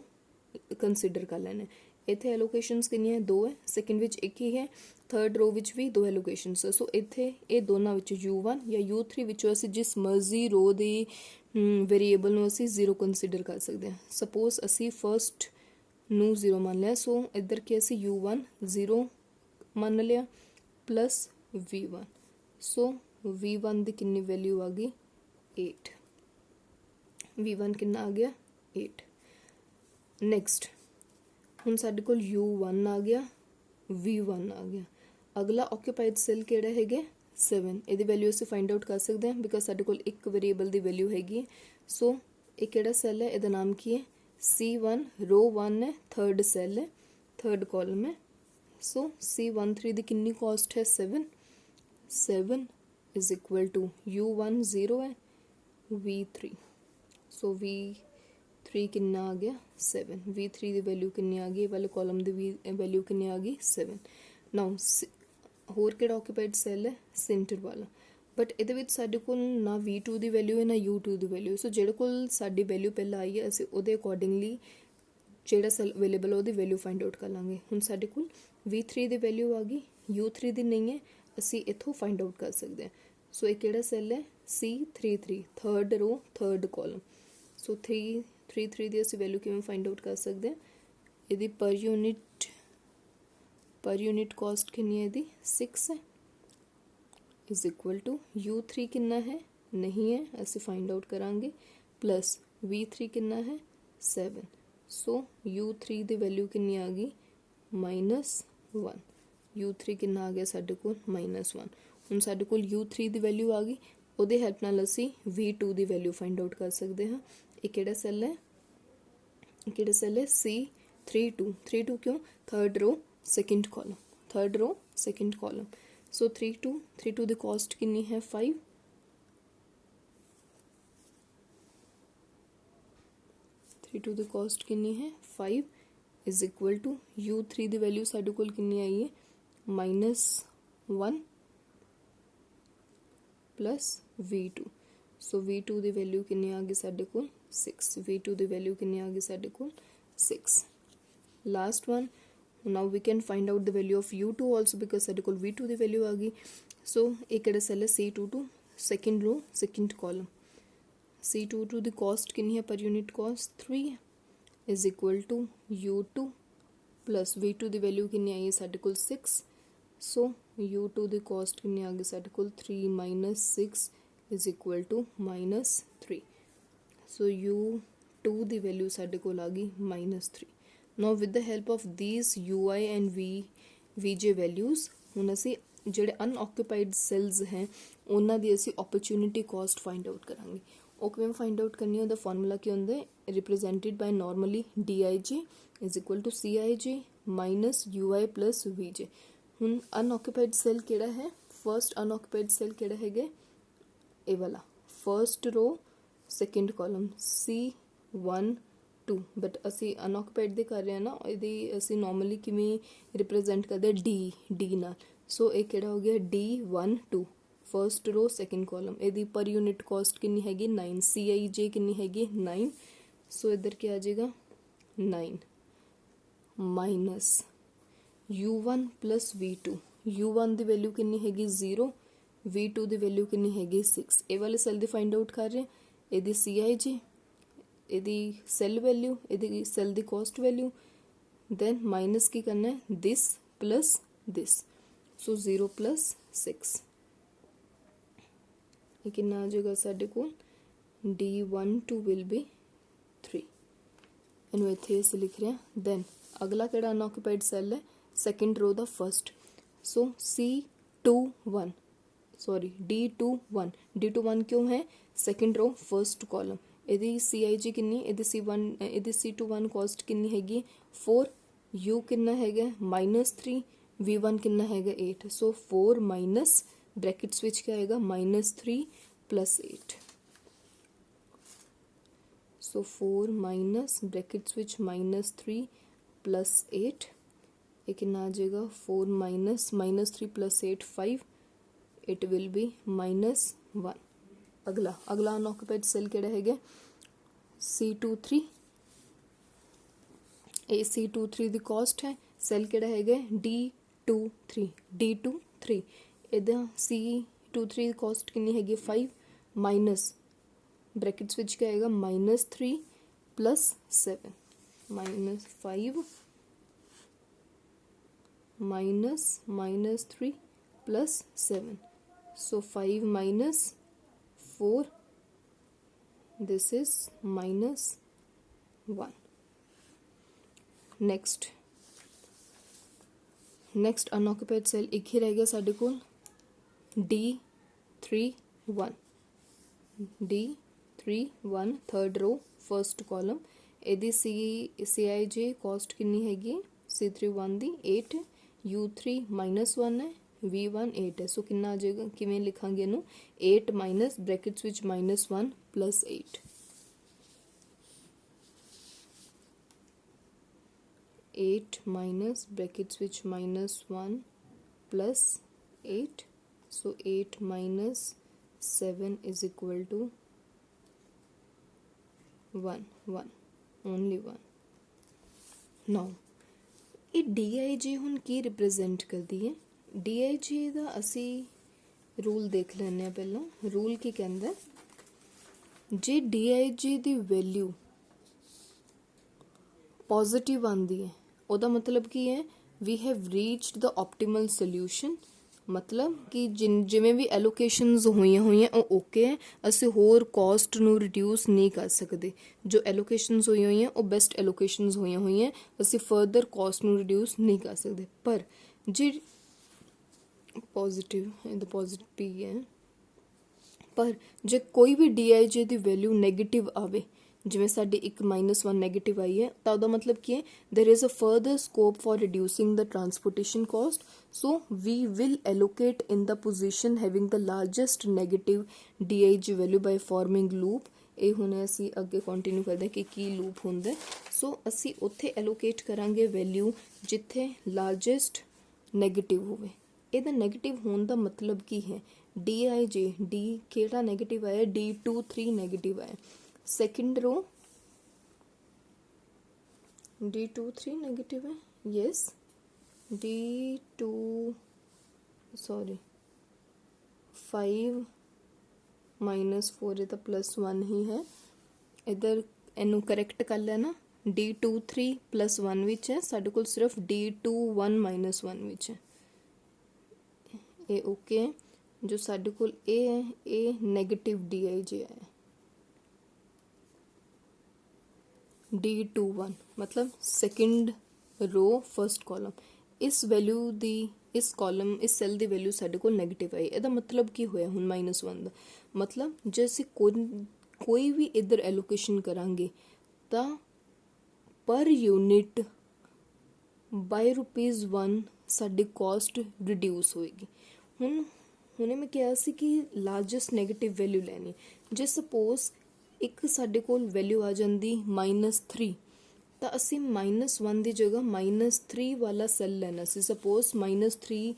ਕੰਸੀਡਰ ਕਰ ਲੈਣਾ। ਇੱਥੇ ਐਲੋਕੇਸ਼ਨਸ ਕਿੰਨੀਆਂ? 2 ਹੈ, ਸੈਕਿੰਡ ਵਿੱਚ 1 ਹੀ ਹੈ, ਥਰਡ ਰੋ ਵਿੱਚ ਵੀ 2 ਐਲੋਕੇਸ਼ਨਸ ਹੈ। ਸੋ ਇੱਥੇ ਇਹ ਦੋਨਾਂ ਵਿੱਚ U1 ਜਾਂ U3 ਵਿੱਚੋਂ ਅਸੀਂ ਜਿਸ ਮਰਜ਼ੀ ਰੋ ਦੀ ਵੇਰੀਏਬਲ ਨੂੰ ਅਸੀਂ 0 ਕੰਸੀਡਰ ਕਰ ਸਕਦੇ ਹਾਂ। ਸਪੋਜ਼ ਅਸੀਂ ਫਸਟ ਨੂੰ 0 ਮੰਨ ਲਿਆ, ਸੋ ਇੱਧਰ ਕੀ ਅਸੀਂ U1 0 ਮੰਨ ਲਿਆ ਪਲਸ V1। ਸੋ V1 ਦੀ ਕਿੰਨੀ ਵੈਲਿਊ ਆ ਗਈ 8। V1 ਕਿੰਨਾ ਆ ਗਿਆ 8। ਨੈਕਸਟ ਹੁਣ ਸਾਡੇ ਕੋਲ U1 ਆ ਗਿਆ, V1 ਆ ਗਿਆ। ਅਗਲਾ ਆਕੂਪਾਈਡ ਸੈੱਲ ਕਿਹੜਾ ਹੈਗਾ 7। ਇਹਦੀ ਵੈਲਿਊ ਅਸੀਂ ਫਾਈਂਡ ਆਊਟ ਕਰ ਸਕਦੇ ਹਾਂ ਬਿਕਾਜ਼ ਸਾਡੇ ਕੋਲ ਇੱਕ ਵੇਰੀਏਬਲ ਦੀ ਵੈਲਿਊ ਹੈਗੀ ਹੈ। ਸੋ ਇਹ ਕਿਹੜਾ ਸੈੱਲ ਹੈ? ਇਹਦਾ ਨਾਮ ਕੀ ਹੈ? C1 ਰੋ 1 ਹੈ, ਥਰਡ ਸੈੱਲ ਹੈ, ਥਰਡ ਕਾਲਮ ਹੈ। सो C13 ਦੀ ਕਿੰਨੀ ਕੋਸਟ ਹੈ 7 7 इज इक्वल टू U1 0 है V3 सो V3 कितना आ गया 7 V3 ਦੀ ਵੈਲਿਊ ਕਿੰਨੀ ਆ ਗਈ ਵਾਲੇ ਕਾਲਮ ਦੀ ਵੈਲਿਊ ਕਿੰਨੀ ਆ ਗਈ 7 ਨਾउ ਹੋਰ ਕਿਹੜਾ ਆਕੂਪਾਈਡ ਸੈੱਲ ਹੈ ਸੈਂਟਰ ਵਾਲਾ ਬਟ ਇਹਦੇ ਵਿੱਚ ਸਾਡੇ ਕੋਲ ਨਾ V2 ਦੀ ਵੈਲਿਊ ਹੈ ਨਾ U2 ਦੀ ਵੈਲਿਊ ਸੋ ਜਿਹੜੇ ਕੋਲ ਸਾਡੀ ਵੈਲਿਊ ਪਹਿਲਾਂ ਆਈ ਹੈ ਅਸੀਂ ਉਹਦੇ ਅਕੋਰਡਿੰਗਲੀ ਜਿਹੜਾ ਸੈੱਲ ਅਵੇਲੇਬਲ ਉਹਦੀ ਵੈਲਿਊ ਫਾਈਂਡ ਆਊਟ ਕਰ ਲਾਂਗੇ ਹੁਣ ਸਾਡੇ ਕੋਲ V3 ਦੀ ਵੈਲਿਊ ਆ ਗਈ U3 ਦੀ ਨਹੀਂ ਹੈ ਅਸੀਂ ਇੱਥੋਂ ਫਾਈਂਡ ਆਊਟ ਕਰ ਸਕਦੇ ਹਾਂ ਸੋ ਇਹ ਕਿਹੜਾ ਸੈੱਲ ਹੈ C33 ਥਰਡ ਰੋ ਥਰਡ ਕਾਲਮ ਸੋ 333 ਦੀ ਅਸੀਂ ਵੈਲਿਊ ਕਿਵੇਂ ਫਾਈਂਡ ਆਊਟ ਕਰ ਸਕਦੇ ਹਾਂ ਇਹਦੀ ਪਰ ਯੂਨਿਟ ਕਾਸਟ ਕਿੰਨੀ ਹੈ ਇਹਦੀ 6 ਹੈ इज इक्वल टू U3 कितना है नहीं है ऐसे फाइंड आउट करांगे प्लस V3 कितना है 7 सो U3 ਦੀ ਵੈਲਿਊ ਕਿੰਨੀ ਆ ਗਈ -1 U3 ਕਿੰਨਾ ਆ ਗਿਆ ਸਾਡੇ ਕੋਲ -1 ਹੁਣ ਸਾਡੇ ਕੋਲ U3 ਦੀ ਵੈਲਿਊ ਆ ਗਈ ਉਹਦੇ ਹੈਲਪ ਨਾਲ ਅਸੀਂ V2 ਦੀ ਵੈਲਿਊ ਫਾਈਂਡ ਆਊਟ ਕਰ ਸਕਦੇ ਹਾਂ ਇਹ ਕਿਹੜਾ ਸੈੱਲ ਹੈ C32 ਕਿਉਂ ਥਰਡ ਰੋ ਸੈਕਿੰਡ ਕਾਲਮ सो 32 ਦੀ ਕਾਸਟ ਕਿੰਨੀ ਹੈ 5 32 ਦੀ ਕਾਸਟ ਕਿੰਨੀ ਹੈ 5 ਇਜ਼ ਇਕੁਅਲ ਟੂ U3 ਦੀ ਵੈਲਿਊ ਸਾਡੇ ਕੋਲ ਕਿੰਨੀ ਆਈ ਹੈ -1 ਪਲੱਸ V2 ਸੋ V2 ਦੀ ਵੈਲਿਊ ਕਿੰਨੀ ਆ ਗਈ ਸਾਡੇ ਕੋਲ 6 V2 ਦੀ ਵੈਲਿਊ ਕਿੰਨੀ ਆ ਗਈ ਸਾਡੇ ਕੋਲ 6 last one now we can find out the value of U2 also because ਸਾਡੇ ਕੋਲ V2 ਦੀ ਵੈਲਿਊ ਆ ਗਈ ਸੋ ਇਹ ਕਿਹੜਾ ਸੈੱਲ ਹੈ C22 ਸੈਕਿੰਡ ਰੋ ਸੈਕਿੰਡ ਕਾਲਮ C22 ਦੀ ਕਾਸਟ ਕਿੰਨੀ ਹੈ ਪਰ ਯੂਨਿਟ ਕਾਸਟ 3 ਹੈ is equal to U2 plus V2 ਦੀ ਵੈਲਿਊ ਕਿੰਨੀ ਆਈ ਹੈ ਸਾਡੇ ਕੋਲ 6 ਸੋ U2 ਦੀ ਕਾਸਟ ਕਿੰਨੀ ਆ ਗਈ ਸਾਡੇ ਕੋਲ 3 - 6 is equal to -3 so U2 ਦੀ ਵੈਲਿਊ ਸਾਡੇ ਕੋਲ ਆ ਗਈ -3 now with the help of these UI and VJ values ਹੁਣ ਅਸੀਂ ਜਿਹੜੇ ਅਨਆਕੂਪਾਈਡ ਸੈਲਸ ਹੈ ਉਹਨਾਂ ਦੀ ਅਸੀਂ ਓਪਰਚੁਨਿਟੀ ਕਾਸਟ ਫਾਈਂਡ ਆਊਟ ਕਰਾਂਗੇ ਉਹ ਕਿਵੇਂ ਫਾਈਂਡ ਆਊਟ ਕਰਨੀ ਉਹਦਾ ਫਾਰਮੂਲਾ ਕੀ ਹੁੰਦਾ ਹੈ represented by normally DIJ is equal to CIJ minus UI plus VJ ਹੁਣ ਅਨਆਕੂਪਾਈਡ ਸੈੱਲ ਕਿਹੜਾ ਹੈ ਫਰਸਟ ਅਨਆਕੂਪਾਈਡ ਸੈੱਲ ਕਿਹੜਾ ਹੈਗਾ ਇਹ ਵਾਲਾ ਫਰਸਟ ਰੋ ਸੈਕਿੰਡ ਕਾਲਮ C1 2 ਬਟ ਅਸੀਂ ਅਨਆਕੂਪਾਈਡ ਦੇ ਕਰ ਰਹੇ ਹਾਂ ਨਾ ਇਹਦੀ ਅਸੀਂ ਨਾਰਮਲੀ ਕਿਵੇਂ ਰਿਪਰੈਜ਼ੈਂਟ ਕਰਦੇ D ਨਾਲ ਸੋ ਇਹ ਕਿਹੜਾ ਹੋ ਗਿਆ D12 ਫਰਸਟ ਰੋ ਸੈਕਿੰਡ ਕਾਲਮ ਇਹਦੀ ਪਰ ਯੂਨਿਟ ਕਾਸਟ ਕਿੰਨੀ ਹੈਗੀ 9 CIJ ਕਿੰਨੀ ਹੈਗੀ 9 ਸੋ ਇੱਧਰ ਕੀ ਆ ਜਾਏਗਾ 9 minus U1 plus V2 U1 ਦੀ ਵੈਲਿਊ ਕਿੰਨੀ ਹੈਗੀ 0 V2 ਦੀ ਵੈਲਿਊ ਕਿੰਨੀ ਹੈਗੀ 6 ਇਹ ਵਾਲੇ ਸੈੱਲ ਦੀ ਫਾਈਂਡ ਆਊਟ ਕਰ ਰਹੇ ਇਹਦੀ CIJ ਇਹਦੀ ਸੈੱਲ ਵੈਲਿਊ ਇਹਦੀ ਸੈੱਲ ਦੀ ਕਾਸਟ ਵੈਲਿਊ ਦੈਨ ਮਾਈਨਸ ਕੀ ਕਰਨਾ ਹੈ ਦਿਸ ਪਲੱਸ ਦਿਸ ਸੋ 0 ਪਲੱਸ 6 ਇਹ ਕਿੰਨਾ ਆ ਜਾਏਗਾ ਸਾਡੇ ਕੋਲ D12 ਵਿਲ ਬੀ 3 ਇਹਨੂੰ ਇੱਥੇ ਅਸੀਂ ਲਿਖ ਰਹੇ ਹਾਂ ਦੈਨ ਅਗਲਾ ਕਿਹੜਾ ਅਨਆਕੂਪਾਈਡ ਸੈੱਲ ਹੈ ਸੈਕਿੰਡ ਰੋ ਦਾ ਫਸਟ ਸੋ D21 ਕਿਉਂ ਹੈ ਸੈਕਿੰਡ ਰੋ ਫਸਟ ਕਾਲਮ ਇਹਦੀ CIJ ਕਿੰਨੀ ਇਹਦੀ C21 ਕਾਸਟ ਕਿੰਨੀ ਹੈਗੀ 4 U ਕਿੰਨਾ ਹੈਗਾ -3 V1 ਕਿੰਨਾ ਹੈਗਾ 8 ਸੋ 4 ਮਾਈਨਸ ਬ੍ਰੈਕਟਸ ਵਿੱਚ ਕੀ ਆਏਗਾ -3 ਪਲੱਸ 8 ਸੋ 4 ਮਾਈਨਸ ਬ੍ਰੈਕਟਸ ਵਿੱਚ -3 ਪਲੱਸ 8 ਇਹ ਕਿੰਨਾ ਆ ਜਾਏਗਾ 4 -3 ਪਲੱਸ 8 5 it will be -1 ਅਗਲਾ ਅਨਆਕੂਪਾਈਡ ਸੈੱਲ ਕਿਹੜਾ ਹੈਗਾ C23 ਇਹ C23 ਦੀ ਕਾਸਟ ਹੈ ਸੈੱਲ ਕਿਹੜਾ ਹੈਗਾ D23 ਇਹਦਾ C23 ਦੀ ਕਾਸਟ ਕਿੰਨੀ ਹੈਗੀ 5 ਮਾਈਨਸ ਬ੍ਰੈਕਟਸ ਵਿੱਚ ਕੀ ਆਏਗਾ -3 plus 7 -5 -3 plus 7 so 5 minus 4 this is -1 next unoccupied cell ਇੱਕ ਹੀ ਰਹਿ ਗਿਆ ਸਾਡੇ ਕੋਲ D31 third row first column ਇਹਦੀ CIJ cost ਕਿੰਨੀ ਹੈਗੀ C31 ਦੀ 8 u3 -1 है, v1 8 है। सो कितना आ जाएगा, किवें लिखांगे इनू, 8 माइनस ब्रैकेट्स विच -1 + 8, 8 माइनस ब्रैकेट्स विच -1 + 8, so 8 - 7 is equal to 1 1, only 1। Now ये DIJ ਹੁਣ ਕੀ ਰਿਪਰੈਜ਼ੈਂਟ ਕਰਦੀ ਹੈ? DIJ ਦਾ ਅਸੀਂ ਰੂਲ ਦੇਖ ਲੈਂਦੇ ਹਾਂ। ਪਹਿਲਾਂ ਰੂਲ ਕੀ ਕਹਿੰਦਾ, ਜੇ DIJ ਦੀ ਵੈਲਿਊ ਪੋਜ਼ਿਟਿਵ ਆਉਂਦੀ ਹੈ ਉਹਦਾ ਮਤਲਬ ਕੀ ਹੈ, we have reached the optimal solution. ਮਤਲਬ ਕਿ ਜਿਵੇਂ ਵੀ ਐਲੋਕੇਸ਼ਨਸ ਹੋਈਆਂ ਉਹ ਓਕੇ ਹੈ, ਅਸੀਂ ਹੋਰ ਕੋਸਟ ਨੂੰ ਰਿਡਿਊਸ ਨਹੀਂ ਕਰ ਸਕਦੇ। ਜੋ ਐਲੋਕੇਸ਼ਨਸ ਹੋਈਆਂ ਉਹ ਬੈਸਟ ਐਲੋਕੇਸ਼ਨਸ ਹੋਈਆਂ, ਅਸੀਂ ਫਰਦਰ ਕੋਸਟ ਨੂੰ ਰਿਡਿਊਸ ਨਹੀਂ ਕਰ ਸਕਦੇ। ਪਰ ਜੇ ਪੋਜ਼ਿਟਿਵ ਇਹਦਾ ਪੋਜ਼ਿਟਿਵ ਪੀ ਹੈ, ਪਰ ਜੇ ਕੋਈ ਵੀ DIJ ਦੀ ਵੈਲਿਊ ਨੈਗੇਟਿਵ ਆਵੇ, ਜਿਵੇਂ ਸਾਡੀ ਇੱਕ -1 ਨੈਗੇਟਿਵ ਆਈ ਹੈ, ਤਾਂ ਉਹਦਾ ਮਤਲਬ ਕੀ ਹੈ, there is a further scope for reducing the transportation cost, so we will allocate in the position having the largest negative DIJ value by forming loop. ਇਹ ਹੁਣ ਅਸੀਂ ਅੱਗੇ ਕੰਟੀਨਿਊ ਕਰਦੇ ਕਿ ਕੀ ਲੂਪ ਹੁੰਦਾ। ਸੋ ਅਸੀਂ ਉੱਥੇ ਐਲੋਕੇਟ ਕਰਾਂਗੇ ਵੈਲਿਊ ਜਿੱਥੇ ਲਾਰਜੈਸਟ ਨੈਗੇਟਿਵ ਹੋਵੇ। ਇਹਦਾ ਨੈਗੇਟਿਵ ਹੋਣ ਦਾ ਮਤਲਬ ਕੀ ਹੈ, DIJ ਡੀ ਕਿਹੜਾ ਨੈਗੇਟਿਵ ਆਇਆ, D23 ਨੈਗੇਟਿਵ ਆਇਆ। सेकंड रो D23 नेगेटिव है, यस D2 सॉरी 5 - 4 ये तो +1 ही है। इधर इनू करैक्ट कर लेना, D23 +1 विच है, साडे कोल सिर्फ D21 -1 विच है। ये ओके है, जो साडे कोल ए है ये नेगेटिव DIJ है, D21 मतलब सेकंड रो फर्स्ट कॉलम। इस वैल्यू दी इस कॉलम इस सैल दी वैल्यू साडे कोल नैगेटिव आई। ਇਹਦਾ ਮਤਲਬ ਕੀ ਹੋਇਆ ਹੁਣ -1 ਦਾ ਮਤਲਬ, ਜੇ ਅਸੀਂ ਕੋਈ ਵੀ ਇਧਰ ਐਲੋਕੇਸ਼ਨ ਕਰਾਂਗੇ ਤਾਂ ਪਰ ਯੂਨਿਟ ਬਾਈ ₹1 ਸਾਡੀ ਕਾਸਟ ਰਿਡਿਊਸ ਹੋਏਗੀ। ਹੁਣੇ ਮੈਂ ਕਿਹਾ ਸੀ ਕਿ ਲਾਰਜੈਸਟ ਨੈਗੇਟਿਵ ਵੈਲਿਊ ਲੈਣੀ। ਜੇ ਸਪੋਜ਼ ਇੱਕ ਸਾਡੇ ਕੋਲ ਵੈਲਿਊ ਆ ਜਾਂਦੀ -3, ਤਾਂ ਅਸੀਂ -1 ਦੀ ਜਗ੍ਹਾ -3 ਵਾਲਾ ਸੈੱਲ ਲੈਣਾ ਸੀ। ਸਪੋਜ਼ -3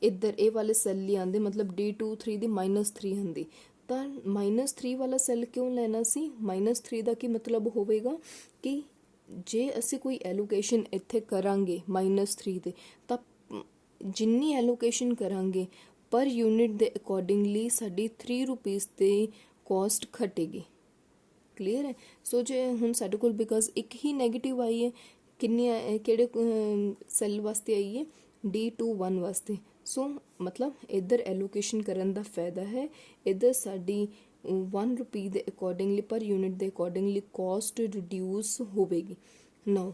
ਇੱਧਰ ਇਹ ਵਾਲੇ ਸੈੱਲ ਲਈ ਆਉਂਦੇ, ਮਤਲਬ D23 ਦੀ -3 ਹੁੰਦੀ, ਤਾਂ -3 ਵਾਲਾ ਸੈੱਲ ਕਿਉਂ ਲੈਣਾ ਸੀ? -3 ਦਾ ਕੀ ਮਤਲਬ ਹੋਵੇਗਾ ਕਿ ਜੇ ਅਸੀਂ ਕੋਈ ਐਲੋਕੇਸ਼ਨ ਇੱਥੇ ਕਰਾਂਗੇ -3 ਦੇ, ਤਾਂ ਜਿੰਨੀ ਐਲੋਕੇਸ਼ਨ ਕਰਾਂਗੇ ਪਰ ਯੂਨਿਟ ਦੇ ਅਕੋਰਡਿੰਗਲੀ ਸਾਡੀ ₹3 ਦੀ ਕੋਸਟ ਘਟੇਗੀ। ਕਲੀਅਰ ਹੈ। ਸੋ ਜੇ ਹੁਣ ਸਾਡੇ ਕੋਲ ਬਿਕਾਜ਼ ਇੱਕ ਹੀ ਨੈਗੇਟਿਵ ਆਈ ਹੈ, ਕਿੰਨੇ ਕਿਹੜੇ ਸੈੱਲ ਵਾਸਤੇ ਆਈ ਹੈ? D21 ਵਾਸਤੇ। ਸੋ ਮਤਲਬ ਇੱਧਰ ਐਲੋਕੇਸ਼ਨ ਕਰਨ ਦਾ ਫਾਇਦਾ ਹੈ, ਇੱਧਰ ਸਾਡੀ ₹1 ਦੇ ਅਕੋਰਡਿੰਗਲੀ ਪਰ ਯੂਨਿਟ ਦੇ ਅਕੋਰਡਿੰਗਲੀ ਕੋਸਟ ਰਿਡਿਊਸ ਹੋਵੇਗੀ। ਨਾਓ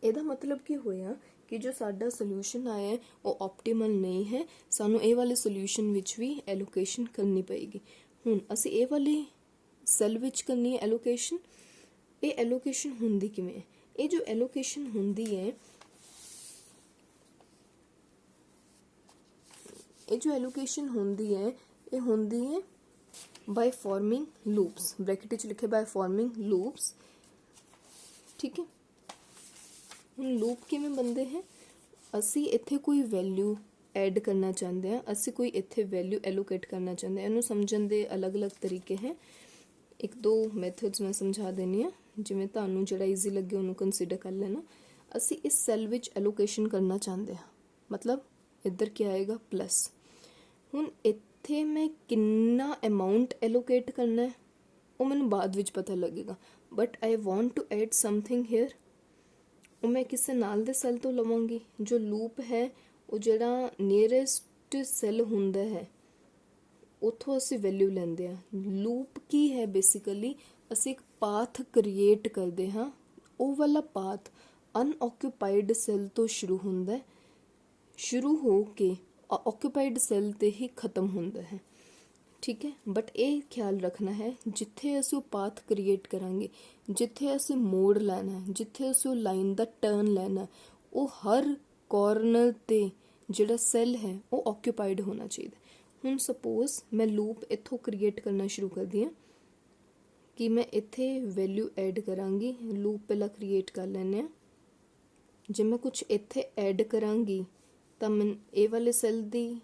ਇਹਦਾ ਮਤਲਬ ਕੀ ਹੋਇਆ ਕਿ ਜੋ ਸਾਡਾ ਸੋਲਿਊਸ਼ਨ ਆਇਆ ਹੈ ਉਹ ਆਪਟੀਮਲ ਨਹੀਂ ਹੈ, ਸਾਨੂੰ ਇਹ ਵਾਲੇ ਸੋਲਿਊਸ਼ਨ ਵਿੱਚ ਵੀ ਐਲੋਕੇਸ਼ਨ ਕਰਨੀ ਪਏਗੀ। ਹੁਣ ਅਸੀਂ ਇਹ ਵਾਲੇ ਸੈੱਲ ਵਿੱਚ ਕਰਨੀ ਹੈ ਐਲੋਕੇਸ਼ਨ। ਇਹ ਐਲੋਕੇਸ਼ਨ ਹੁੰਦੀ ਕਿਵੇਂ ਹੈ? ਇਹ ਜੋ ਐਲੋਕੇਸ਼ਨ ਹੁੰਦੀ ਹੈ, ਇਹ ਹੁੰਦੀ ਹੈ ਬਾय ਫਾਰਮਿੰਗ ਲੂਪਸ। ਬ੍ਰੈਕਟ ਵਿੱਚ ਲਿਖੇ ਬਾय ਫਾਰਮਿੰਗ ਲੂਪਸ। ਠੀਕ ਹੈ। ਹੁਣ ਲੂਪ ਕਿਵੇਂ ਬਣਦੇ ਹੈ? ਅਸੀਂ ਇੱਥੇ ਕੋਈ ਵੈਲਿਊ ਐਡ ਕਰਨਾ ਚਾਹੁੰਦੇ ਹਾਂ, ਅਸੀਂ ਕੋਈ ਇੱਥੇ ਵੈਲਿਊ ਐਲੋਕੇਟ ਕਰਨਾ ਚਾਹੁੰਦੇ ਹਾਂ। ਇਹਨੂੰ ਸਮਝਣ ਦੇ ਅਲੱਗ-ਅਲੱਗ ਤਰੀਕੇ ਹੈ। ਇੱਕ ਦੋ ਮੈਥਡਸ ਮੈਂ ਸਮਝਾ ਦਿੰਦੀ ਹਾਂ, ਜਿਵੇਂ ਤੁਹਾਨੂੰ ਜਿਹੜਾ ਈਜ਼ੀ ਲੱਗੇ ਉਹਨੂੰ ਕੰਸੀਡਰ ਕਰ ਲੈਣਾ। ਅਸੀਂ ਇਸ ਸੈੱਲ ਵਿੱਚ ਐਲੋਕੇਸ਼ਨ ਕਰਨਾ ਚਾਹੁੰਦੇ ਹਾਂ, ਮਤਲਬ ਇੱਧਰ ਕੀ ਆਏਗਾ ਪਲੱਸ। ਹੁਣ ਇੱਥੇ ਮੈਂ ਕਿੰਨਾ ਅਮਾਊਂਟ ਐਲੋਕੇਟ ਕਰਨਾ ਹੈ ਉਹ ਮੈਨੂੰ ਬਾਅਦ ਵਿੱਚ ਪਤਾ ਲੱਗੇਗਾ, but I want to add something here. ਉਹ ਮੈਂ ਕਿਸੇ ਨਾਲ ਦੇ ਸੈੱਲ ਤੋਂ ਲਵਾਂਗੀ। ਜੋ ਲੂਪ ਹੈ ਉਹ ਜਿਹੜਾ ਨੀਅਰੈਸਟ ਸੈੱਲ ਹੁੰਦਾ ਹੈ ਉੱਥੋਂ ਅਸੀਂ ਵੈਲਿਊ ਲੈਂਦੇ ਹਾਂ। ਲੂਪ ਕੀ ਹੈ? ਬੇਸਿਕਲੀ ਅਸੀਂ ਇੱਕ ਪਾਥ ਕ੍ਰੀਏਟ ਕਰਦੇ ਹਾਂ। ਉਹ ਵਾਲਾ ਪਾਥ ਅਨਓਕਿਊਪਾਈਡ ਸੈੱਲ ਤੋਂ ਸ਼ੁਰੂ ਹੁੰਦਾ ਹੈ, ਸ਼ੁਰੂ ਹੋ ਕੇ ਆਕਿਊਪਾਈਡ ਸੈੱਲ ਤੇ ਹੀ ਖਤਮ ਹੁੰਦਾ ਹੈ। ਠੀਕ ਹੈ। ਬਟ ਇਹ ਖਿਆਲ ਰੱਖਣਾ ਹੈ ਜਿੱਥੇ ਅਸੀਂ ਉਹ ਪਾਥ ਕ੍ਰੀਏਟ ਕਰਾਂਗੇ, ਜਿੱਥੇ ਅਸੀਂ ਮੋੜ ਲੈਣਾ ਹੈ, ਜਿੱਥੇ ਅਸੀਂ ਉਹ ਲਾਈਨ ਦਾ ਟਰਨ ਲੈਣਾ, ਉਹ ਹਰ कॉर्नर ते ਜਿਹੜਾ ਸੈੱਲ ਹੈ ਉਹ ਆਕਿਊਪਾਈਡ ਹੋਣਾ ਚਾਹੀਦਾ। ਹੁਣ ਸਪੋਜ਼ ਮੈਂ ਲੂਪ ਇੱਥੋਂ ਕ੍ਰੀਏਟ ਕਰਨਾ ਸ਼ੁਰੂ ਕਰਦੀ ਹਾਂ ਕਿ ਮੈਂ ਇੱਥੇ ਵੈਲਿਊ ਐਡ ਕਰਾਂਗੀ। ਲੂਪ ਪਹਿਲਾਂ ਕ੍ਰੀਏਟ ਕਰ ਲੈਂਦੇ ਹਾਂ। ਜੇ ਮੈਂ ਕੁਛ ਇੱਥੇ ਐਡ ਕਰਾਂਗੀ ਤਾਂ ਮੈਂ ਇਹ ਵਾਲੇ ਸੈੱਲ ਦੀ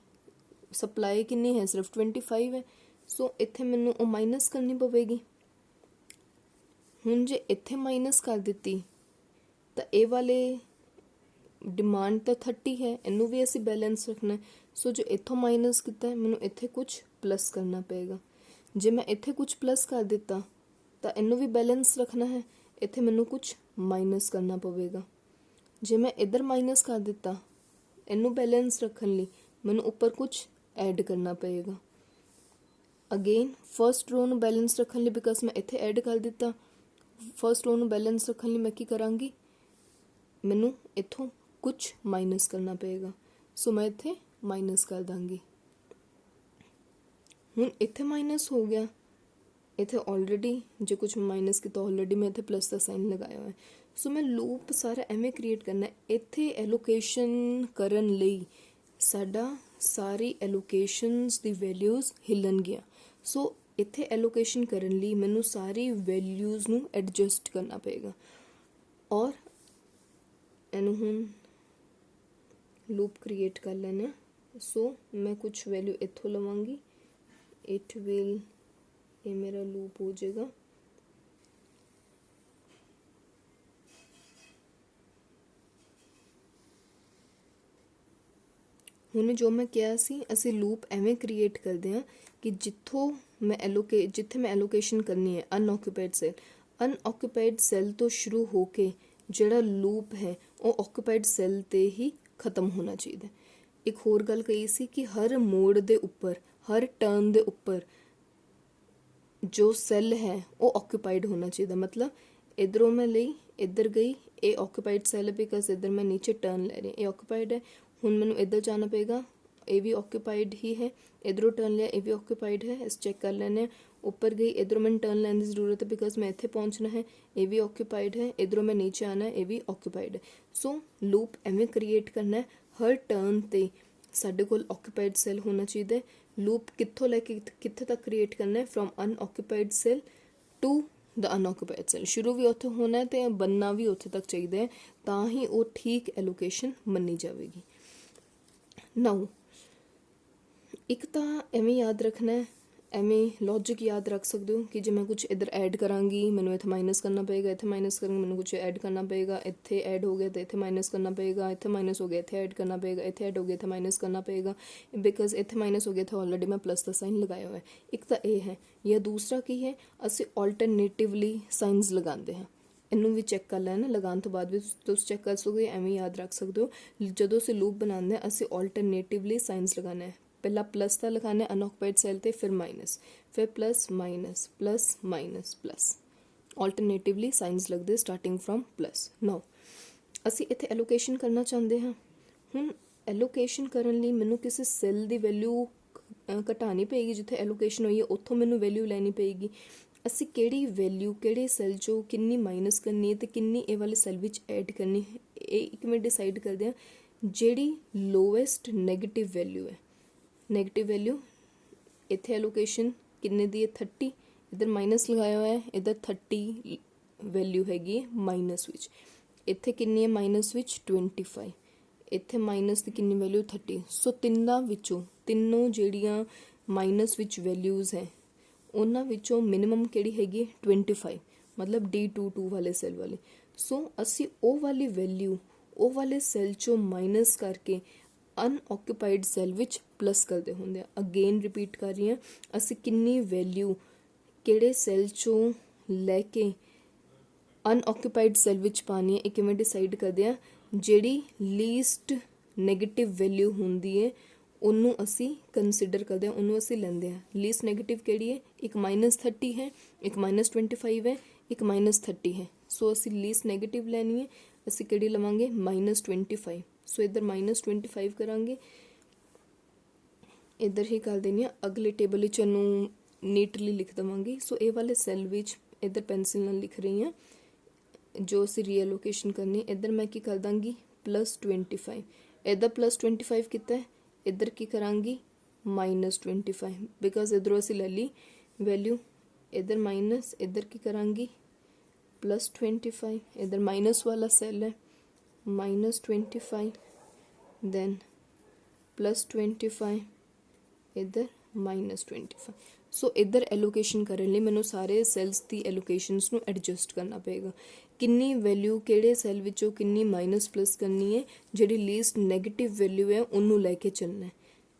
ਸਪਲਾਈ ਕਿੰਨੀ ਹੈ, ਸਿਰਫ 25 ਹੈ। ਸੋ ਇੱਥੇ ਮੈਨੂੰ ਉਹ ਮਾਈਨਸ ਕਰਨੀ ਪਵੇਗੀ। ਹੁਣ ਜੇ ਇੱਥੇ ਮਾਈਨਸ ਕਰ ਦਿੱਤੀ ਤਾਂ ਇਹ ਵਾਲੇ ਡਿਮਾਂਡ ਤਾਂ 30 ਹੈ, ਇਹਨੂੰ ਵੀ ਅਸੀਂ ਬੈਲੈਂਸ ਰੱਖਣਾ। ਸੋ ਜੋ ਇੱਥੋਂ ਮਾਈਨਸ ਕੀਤਾ ਮੈਨੂੰ ਇੱਥੇ ਕੁਛ ਪਲੱਸ ਕਰਨਾ ਪਏਗਾ। ਜੇ ਮੈਂ ਇੱਥੇ ਕੁਛ ਪਲੱਸ ਕਰ ਦਿੱਤਾ ਤਾਂ ਇਹਨੂੰ ਵੀ ਬੈਲੈਂਸ ਰੱਖਣਾ ਹੈ, ਇੱਥੇ ਮੈਨੂੰ ਕੁਛ ਮਾਈਨਸ ਕਰਨਾ ਪਵੇਗਾ। ਜੇ ਮੈਂ ਇੱਧਰ ਮਾਈਨਸ ਕਰ ਦਿੱਤਾ, ਇਹਨੂੰ ਬੈਲੈਂਸ ਰੱਖਣ ਲਈ ਮੈਨੂੰ ਉੱਪਰ ਕੁਛ ਐਡ ਕਰਨਾ ਪਏਗਾ। ਅਗੇਨ ਫਰਸਟ ਰੋ ਨੂੰ ਬੈਲੈਂਸ ਰੱਖਣ ਲਈ, ਬਿਕਾਜ਼ ਮੈਂ ਇੱਥੇ ਐਡ ਕਰ ਦਿੱਤਾ, ਫਰਸਟ ਰੋ ਨੂੰ ਬੈਲੈਂਸ ਰੱਖਣ ਲਈ ਮੈਂ ਕੀ ਕਰਾਂਗੀ, ਮੈਨੂੰ ਇੱਥੋਂ ਕੁਛ ਮਾਈਨਸ ਕਰਨਾ ਪਏਗਾ। ਸੋ ਮੈਂ ਇੱਥੇ ਮਾਈਨਸ ਕਰ ਦਾਂਗੀ। ਹੁਣ ਇੱਥੇ ਮਾਈਨਸ ਹੋ ਗਿਆ, ਇੱਥੇ ਆਲਰੇਡੀ ਜੇ ਕੁਛ ਮਾਈਨਸ ਕੀਤਾ ਆਲਰੇਡੀ ਮੈਂ ਇੱਥੇ ਪਲੱਸ ਦਾ ਸਾਈਨ ਲਗਾਇਆ ਹੋਇਆ। ਸੋ ਮੈਂ ਲੂਪ ਸਾਰਾ ਐਵੇਂ ਕ੍ਰੀਏਟ ਕਰਨਾ। ਇੱਥੇ ਐਲੋਕੇਸ਼ਨ ਕਰਨ ਲਈ ਸਾਡਾ ਸਾਰੀ ਐਲੋਕੇਸ਼ਨਸ ਦੀ ਵੈਲਿਊਜ਼ ਹਿੱਲਣਗੀਆਂ। ਸੋ ਇੱਥੇ ਐਲੋਕੇਸ਼ਨ ਕਰਨ ਲਈ ਮੈਨੂੰ ਸਾਰੀ ਵੈਲਿਊਜ਼ ਨੂੰ ਐਡਜਸਟ ਕਰਨਾ ਪਏਗਾ। ਔਰ ਇਹਨੂੰ ਹੁਣ ਲੂਪ ਕ੍ਰੀਏਟ ਕਰ ਲੈਣਾ। ਸੋ ਮੈਂ ਕੁਛ ਵੈਲਿਊ ਇੱਥੋਂ ਲਵਾਂਗੀ, ਇਟ ਵਿਲ, ਇਹ ਮੇਰਾ ਲੂਪ ਹੋ ਜਾਏਗਾ। ਹੁਣ ਜੋ ਮੈਂ ਕਿਹਾ ਸੀ, ਅਸੀਂ ਲੂਪ ਐਵੇਂ ਕ੍ਰੀਏਟ ਕਰਦੇ ਹਾਂ ਕਿ ਜਿੱਥੇ ਮੈਂ ਐਲੋਕੇਸ਼ਨ ਕਰਨੀ ਹੈ ਅਨਆਕਿਊਪਾਈਡ ਸੈੱਲ ਤੋਂ ਸ਼ੁਰੂ ਹੋ ਕੇ ਜਿਹੜਾ ਲੂਪ ਹੈ ਉਹ ਆਕਿਊਪਾਈਡ ਸੈੱਲ ਤੇ ਹੀ ਖਤਮ ਹੋਣਾ ਚਾਹੀਦਾ। ਇੱਕ ਹੋਰ ਗੱਲ ਕਹੀ ਸੀ ਕਿ ਹਰ ਮੋੜ ਦੇ ਉੱਪਰ, ਹਰ ਟਰਨ ਦੇ ਉੱਪਰ ਜੋ ਸੈੱਲ ਹੈ ਉਹ ਆਕਿਊਪਾਈਡ ਹੋਣਾ ਚਾਹੀਦਾ। ਮਤਲਬ ਇੱਧਰੋਂ ਮੈਂ ਲਈ, ਇੱਧਰ ਗਈ, ਇਹ ਆਕਿਊਪਾਈਡ ਸੈੱਲ ਹੈ ਬਿਕਾਜ਼ ਇੱਧਰ ਮੈਂ ਨੀਚੇ ਟਰਨ ਲੈ ਰਹੀ, ਇਹ ਆਕਿਊਪਾਈਡ ਹੈ। ਹੁਣ ਮੈਨੂੰ ਇੱਧਰ ਜਾਣਾ ਪਏਗਾ, ਇਹ ਵੀ ਆਕਿਊਪਾਈਡ ਹੀ ਹੈ। ਇੱਧਰੋਂ ਟਰਨ ਲਿਆ, ਇਹ ਵੀ ਆਕਿਊਪਾਈਡ ਹੈ। ਇਸ ਚੈੱਕ ਕਰ ਲੈਂਦੇ ਹਾਂ। ਉੱਪਰ ਗਈ, ਇੱਧਰੋਂ ਮੈਨੂੰ ਟਰਨ ਲੈਣ ਦੀ ਜ਼ਰੂਰਤ ਹੈ ਬਿਕਾਜ਼ ਮੈਂ ਇੱਥੇ ਪਹੁੰਚਣਾ ਹੈ, ਇਹ ਵੀ ਆਕਿਊਪਾਈਡ ਹੈ। ਇੱਧਰੋਂ ਮੈਂ ਨੀਚੇ ਆਉਣਾ ਹੈ, ਇਹ ਵੀ ਆਕਿਊਪਾਈਡ ਹੈ। ਸੋ ਲੂਪ ਐਵੇਂ ਕ੍ਰੀਏਟ ਕਰਨਾ, ਹਰ ਟਰਨ ਤੇ ਸਾਡੇ ਕੋਲ ਆਕਿਊਪਾਈਡ ਸੈੱਲ ਹੋਣਾ ਚਾਹੀਦਾ ਹੈ। ਲੂਪ ਕਿੱਥੋਂ ਲੈ ਕੇ ਕਿੱਥੇ ਤੱਕ ਕ੍ਰੀਏਟ ਕਰਨਾ ਹੈ, from unoccupied cell to the unoccupied cell. ਸ਼ੁਰੂ ਵੀ ਉੱਥੇ ਹੋਣਾ ਤੇ ਬਣਨਾ ਵੀ ਉੱਥੇ ਤੱਕ ਚਾਹੀਦਾ ਹੈ, ਤਾਂ ਹੀ ਉਹ ਠੀਕ ਐਲੋਕੇਸ਼ਨ ਮੰਨੀ ਜਾਵੇਗੀ। ਨਾਓ ਇੱਕ ਤਾਂ ਐਵੇਂ ਯਾਦ ਰੱਖਣਾ ਹੈ, ਐਵੇਂ ਲੌਜਿਕ ਯਾਦ ਰੱਖ ਸਕਦੇ ਹੋ ਕਿ ਜੇ ਮੈਂ ਕੁਝ ਇੱਧਰ ਐਡ ਕਰਾਂਗੀ ਮੈਨੂੰ ਇੱਥੇ ਮਾਈਨਸ ਕਰਨਾ ਪਏਗਾ, ਇੱਥੇ ਮਾਈਨਸ ਕਰਾਂਗੀ ਮੈਨੂੰ ਕੁਝ ਐਡ ਕਰਨਾ ਪਏਗਾ, ਇੱਥੇ ਐਡ ਹੋ ਗਿਆ ਤਾਂ ਇੱਥੇ ਮਾਈਨਸ ਕਰਨਾ ਪਏਗਾ, ਇੱਥੇ ਮਾਈਨਸ ਹੋ ਗਿਆ ਇੱਥੇ ਐਡ ਕਰਨਾ ਪਏਗਾ, ਇੱਥੇ ਐਡ ਹੋ ਗਿਆ ਇੱਥੇ ਮਾਈਨਸ ਕਰਨਾ ਪਏਗਾ, ਬਿਕਾਜ਼ ਇੱਥੇ ਮਾਈਨਸ ਹੋ ਗਿਆ ਇੱਥੇ ਆਲਰੇਡੀ ਮੈਂ ਪਲੱਸ ਦਾ ਸਾਈਨ ਲਗਾਇਆ ਹੋਇਆ। ਇੱਕ ਤਾਂ ਇਹ ਹੈ, ਜਾਂ ਦੂਸਰਾ ਕੀ ਹੈ, ਅਸੀਂ ਆਲਟਰਨੇਟਿਵਲੀ ਸਾਈਨਸ ਲਗਾਉਂਦੇ ਹਾਂ। ਇਹਨੂੰ ਵੀ ਚੈੱਕ ਕਰ ਲੈਣਾ, ਲਗਾਉਣ ਤੋਂ ਬਾਅਦ ਵੀ ਤੁਸੀਂ ਚੈੱਕ ਕਰ ਸਕਦੇ ਹੋ, ਐਵੇਂ ਯਾਦ ਰੱਖ ਸਕਦੇ ਹੋ। ਜਦੋਂ ਅਸੀਂ ਲੂਪ ਬਣਾਉਂਦੇ ਹਾਂ ਅਸੀਂ ਆਲਟਰਨੇਟਿਵਲੀ ਸਾਈਨਸ ਲਗਾਉਣਾ ਹੈ। ਪਹਿਲਾਂ ਪਲੱਸ ਦਾ ਲਗਾਉਣਾ ਅਨਆਕਿਊਪਾਈਡ ਸੈੱਲ ਤੇ, ਫਿਰ ਮਾਈਨਸ, ਫਿਰ plus minus plus minus plus, alternatively signs ਲੱਗਦੇ ਸਟਾਰਟਿੰਗ ਫਰੋਮ ਪਲੱਸ। ਨਾਓ ਅਸੀਂ ਇੱਥੇ ਐਲੋਕੇਸ਼ਨ ਕਰਨਾ ਚਾਹੁੰਦੇ ਹਾਂ। ਹੁਣ ਐਲੋਕੇਸ਼ਨ ਕਰਨ ਲਈ ਮੈਨੂੰ ਕਿਸੇ ਸੈੱਲ ਦੀ ਵੈਲਿਊ ਘਟਾਉਣੀ ਪਏਗੀ, ਜਿੱਥੇ ਐਲੋਕੇਸ਼ਨ ਹੋਈ ਹੈ ਉੱਥੋਂ ਮੈਨੂੰ ਵੈਲਿਊ ਲੈਣੀ ਪਏਗੀ। ਅਸੀਂ ਕਿਹੜੀ ਵੈਲਿਊ ਕਿਹੜੇ ਸੈੱਲ 'ਚੋਂ ਕਿੰਨੀ ਮਾਈਨਸ ਕਰਨੀ ਹੈ ਅਤੇ ਕਿੰਨੀ ਇਹ ਵਾਲੇ ਸੈੱਲ ਵਿੱਚ ਐਡ ਕਰਨੀ ਹੈ, ਇਹ ਇੱਕ ਮਿੰਟ ਡਿਸਾਈਡ ਕਰਦੇ ਹਾਂ। ਜਿਹੜੀ ਲੋਐਸਟ ਨੈਗੇਟਿਵ ਵੈਲਿਊ ਹੈ, ਨੈਗੇਟਿਵ ਵੈਲਿਊ ਇੱਥੇ ਐਲੋਕੇਸ਼ਨ ਕਿੰਨੇ ਦੀ ਹੈ 30, ਇੱਧਰ ਮਾਈਨਸ ਲਗਾਇਆ ਹੋਇਆ ਹੈ, ਇੱਧਰ 30 ਵੈਲਿਊ ਹੈਗੀ ਹੈ ਮਾਈਨਸ ਵਿੱਚ। ਇੱਥੇ ਕਿੰਨੀ ਹੈ ਮਾਈਨਸ ਵਿੱਚ 25, ਇੱਥੇ ਮਾਈਨਸ ਦੀ ਕਿੰਨੀ ਵੈਲਿਊ 30। ਸੋ ਤਿੰਨੋਂ ਜਿਹੜੀਆਂ ਮਾਈਨਸ ਵਿੱਚ ਵੈਲਿਊਜ਼ ਹੈ ਉਹਨਾਂ ਵਿੱਚੋਂ ਮਿਨੀਮਮ ਕਿਹੜੀ ਹੈਗੀ 25, ਮਤਲਬ D22 ਵਾਲੇ ਸੈੱਲ ਵਾਲੀ। ਸੋ ਅਸੀਂ ਉਹ ਵਾਲੀ ਵੈਲਿਊ ਉਹ ਵਾਲੇ ਸੈੱਲ 'ਚੋਂ ਮਾਈਨਸ ਕਰਕੇ ਅਨਆਕਿਊਪਾਈਡ ਸੈੱਲ ਵਿੱਚ ਪਲੱਸ ਕਰਦੇ ਹੁੰਦੇ ਆ। ਅਗੇਨ ਰਿਪੀਟ ਕਰ ਰਹੀ ਹਾਂ, ਅਸੀਂ ਕਿੰਨੀ ਵੈਲਿਊ ਕਿਹੜੇ ਸੈੱਲ 'ਚੋਂ ਲੈ ਕੇ ਅਨਆਕਿਊਪਾਈਡ ਸੈੱਲ ਵਿੱਚ ਪਾਣੀ ਹੈ, ਇਹ ਕਿਵੇਂ ਡਿਸਾਈਡ ਕਰਦੇ ਹਾਂ। ਜਿਹੜੀ ਲੀਸਟ ਨੈਗੇਟਿਵ ਵੈਲਿਊ ਹੁੰਦੀ ਹੈ ਉਹਨੂੰ ਅਸੀਂ ਕੰਸੀਡਰ ਕਰਦੇ ਹਾਂ, ਉਹਨੂੰ ਅਸੀਂ ਲੈਂਦੇ ਹਾਂ। ਲੀਸਟ ਨੈਗੇਟਿਵ ਕਿਹੜੀ ਹੈ, ਇੱਕ -30 ਹੈ, ਇੱਕ -25 ਹੈ, ਇੱਕ -30 ਹੈ। ਸੋ ਅਸੀਂ ਲੀਸਟ ਨੈਗੇਟਿਵ ਲੈਣੀ ਹੈ, ਅਸੀਂ ਕਿਹੜੀ ਲਵਾਂਗੇ -25। ਸੋ ਇੱਧਰ -25 ਕਰਾਂਗੇ, ਇੱਧਰ ਹੀ ਕਰ ਦੇਣੀ ਆ। ਅਗਲੇ ਟੇਬਲ ਵਿੱਚ ਇਹਨੂੰ ਨੀਟਲੀ ਲਿਖ ਦੇਵਾਂਗੀ। ਸੋ ਇਹ ਵਾਲੇ ਸੈੱਲ ਵਿੱਚ ਇੱਧਰ ਪੈਨਸਿਲ ਨਾਲ ਲਿਖ ਰਹੀ ਹਾਂ ਜੋ ਅਸੀਂ ਰੀਐਲੋਕੇਸ਼ਨ ਕਰਨੀ। ਇੱਧਰ ਮੈਂ ਕੀ ਕਰ ਦਾਂਗੀ +25, इधर +25 कितना है, इधर की करांगी -25, बिकॉज इधरों असी ले ली वैल्यू, इधर माइनस, इधर की करांगी +25, इधर माइनस वाला सेल है -25, देन +25, इधर -25। सो इधर एलोकेशन करने लिए मैंने सारे सैल्स की एलोकेशनस नू एडजस्ट करना पेगा, किन्नी वैल्यू किहड़े सैल विचों किन्नी माइनस प्लस करनी है, जिहड़ी लीस्ट नैगेटिव वैल्यू है उन्होंने लैके चलना है,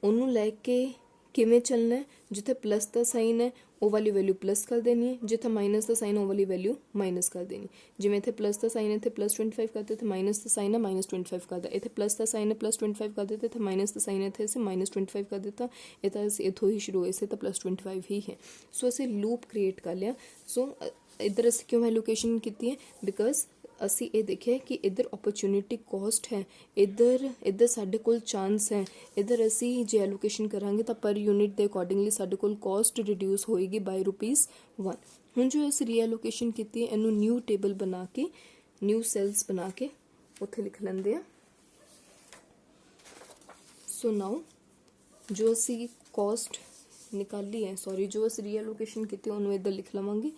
उन्होंने लैके किवें चलना है, जिथे प्लस का साइन है वो वाली वैल्यू प्लस कर देनी है, जिथे माइनस का साइन है वो वाली वैल्यू माइनस कर देनी, जिवें इत्थे प्लस का साइन है इत्थे +25 कर दे, इत्थे माइनस का साइन है -25 कर दे, इत्थे प्लस का साइन है +25 कर देते, इत्थे माइनस का साइन है इत्थे असीं -25 कर दिता, ये तो असीं इत्थों ही शुरू होए सी तो +25 ही है। सो असीं लूप क्रिएट कर लिया। सो इधर असीं क्यों एलोकेशन कीती है, बिकॉज असी ये देखिए कि इधर अपॉर्चुनिटी कॉस्ट है, इधर इधर साडे कोल चांस है, इधर असी जे एलोकेशन करांगे तो पर यूनिट के अकॉर्डिंगली साडे कोल कॉस्ट रिड्यूस होएगी बाय ₹1। हुण जो असी रीएलोकेशन कीती है इनू न्यू टेबल बना के, न्यू सैल्स बना के उत्थे लिख लेंदे आ। सो नाउ जो असी कॉस्ट निकाली है, सॉरी जो असी रीएलोकेशन कीती उन्होंने इधर लिख लवांगे।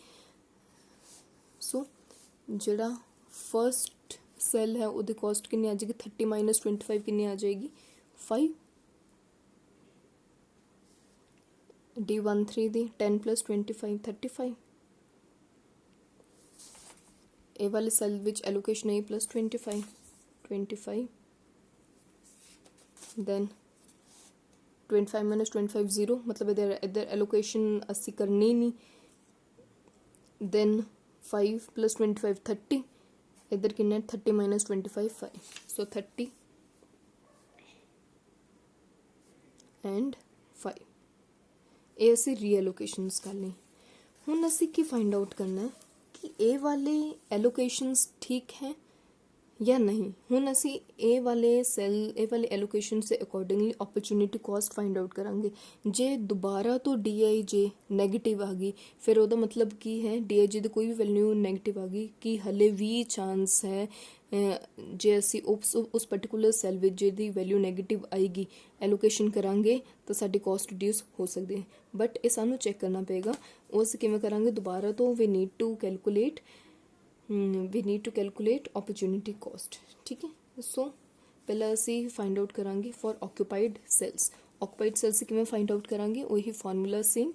सो जिहड़ा फर्स्ट सैल है वो कॉस्ट कितनी आ जाएगी, 30 - 25 कितनी आ जाएगी 5, D13 दी 10 + 25 35, ए वाले सैल विच एलोकेशन है +25 25, देन 25 - 25 0, मतलब इधर इधर एलोकेशन असी करनी ही नहीं, देन 5 + 25 30, इधर किन्ने 30 - 25 5, सो 30 एंड 5, ये असी रीएलोकेशंस करनी। हुण असी की फाइंड आउट करना है कि ए वाले एलोकेशंस ठीक है या नहीं। हुण असी ए वाले सैल ए वाले एलोकेशन से accordingly opportunity cost find out करांगे। जे दोबारा तो DIJ नैगेटिव आ गई, फिर ਉਹਦਾ मतलब की है DIJ ਦੀ कोई भी वैल्यू नैगेटिव आ गई कि हले भी चांस है जे असी उस पर्टिकुलर सैल विच ਜਿਹਦੀ वैल्यू नैगेटिव आएगी एलोकेशन करांगे तो साडी कॉस्ट रिड्यूस हो सकती है, बट ये सानू चेक करना पेगा। ਉਹ ਅਸੀਂ ਕਿਵੇਂ ਕਰਾਂਗੇ दोबारा तो we need to calculate opportunity cost, ठीक है। सो पहला असी फाइंड आउट करांगे for occupied cells. Occupied cells किवें फाइंड आउट करांगे, वही फॉर्मूला सेम